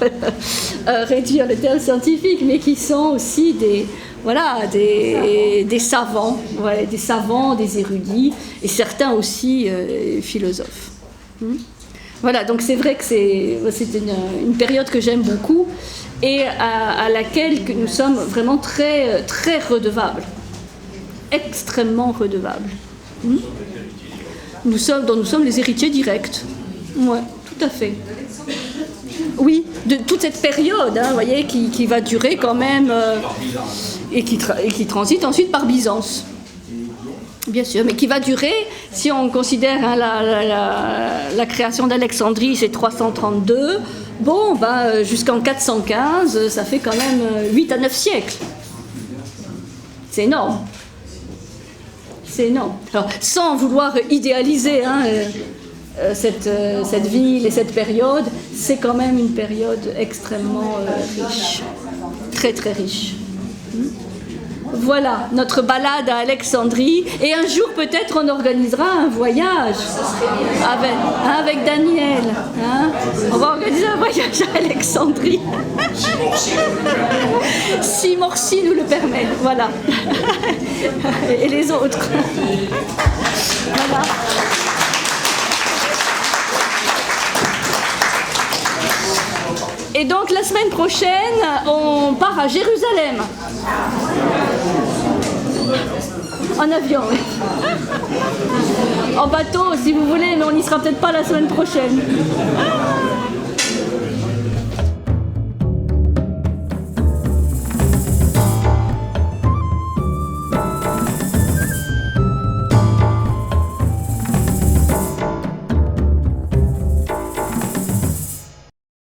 Speaker 1: réduire le terme scientifique, mais qui sont aussi des savants, ouais, des savants, des érudits, et certains aussi philosophes. Voilà, donc c'est vrai que c'est une période que j'aime beaucoup et à laquelle nous sommes vraiment très, très redevables, extrêmement redevables. Nous sommes les héritiers directs. Ouais, tout à fait. Oui, de toute cette période, hein, vous voyez, qui va durer quand même, et qui transite ensuite par Byzance. Bien sûr, mais qui va durer, si on considère hein, la création d'Alexandrie, c'est 332, bon, jusqu'en 415, ça fait quand même 8 à 9 siècles. C'est énorme. C'est énorme. Alors, sans vouloir idéaliser hein, cette ville et cette période, c'est quand même une période extrêmement riche, très très riche. Voilà notre balade à Alexandrie, et un jour peut-être on organisera un voyage avec Daniel. Hein, on va organiser un voyage à Alexandrie. Si Morsi nous le permet, voilà. Et les autres. Voilà. Et donc la semaine prochaine, on part à Jérusalem. En avion, oui. En bateau, si vous voulez, mais on n'y sera peut-être pas la semaine prochaine.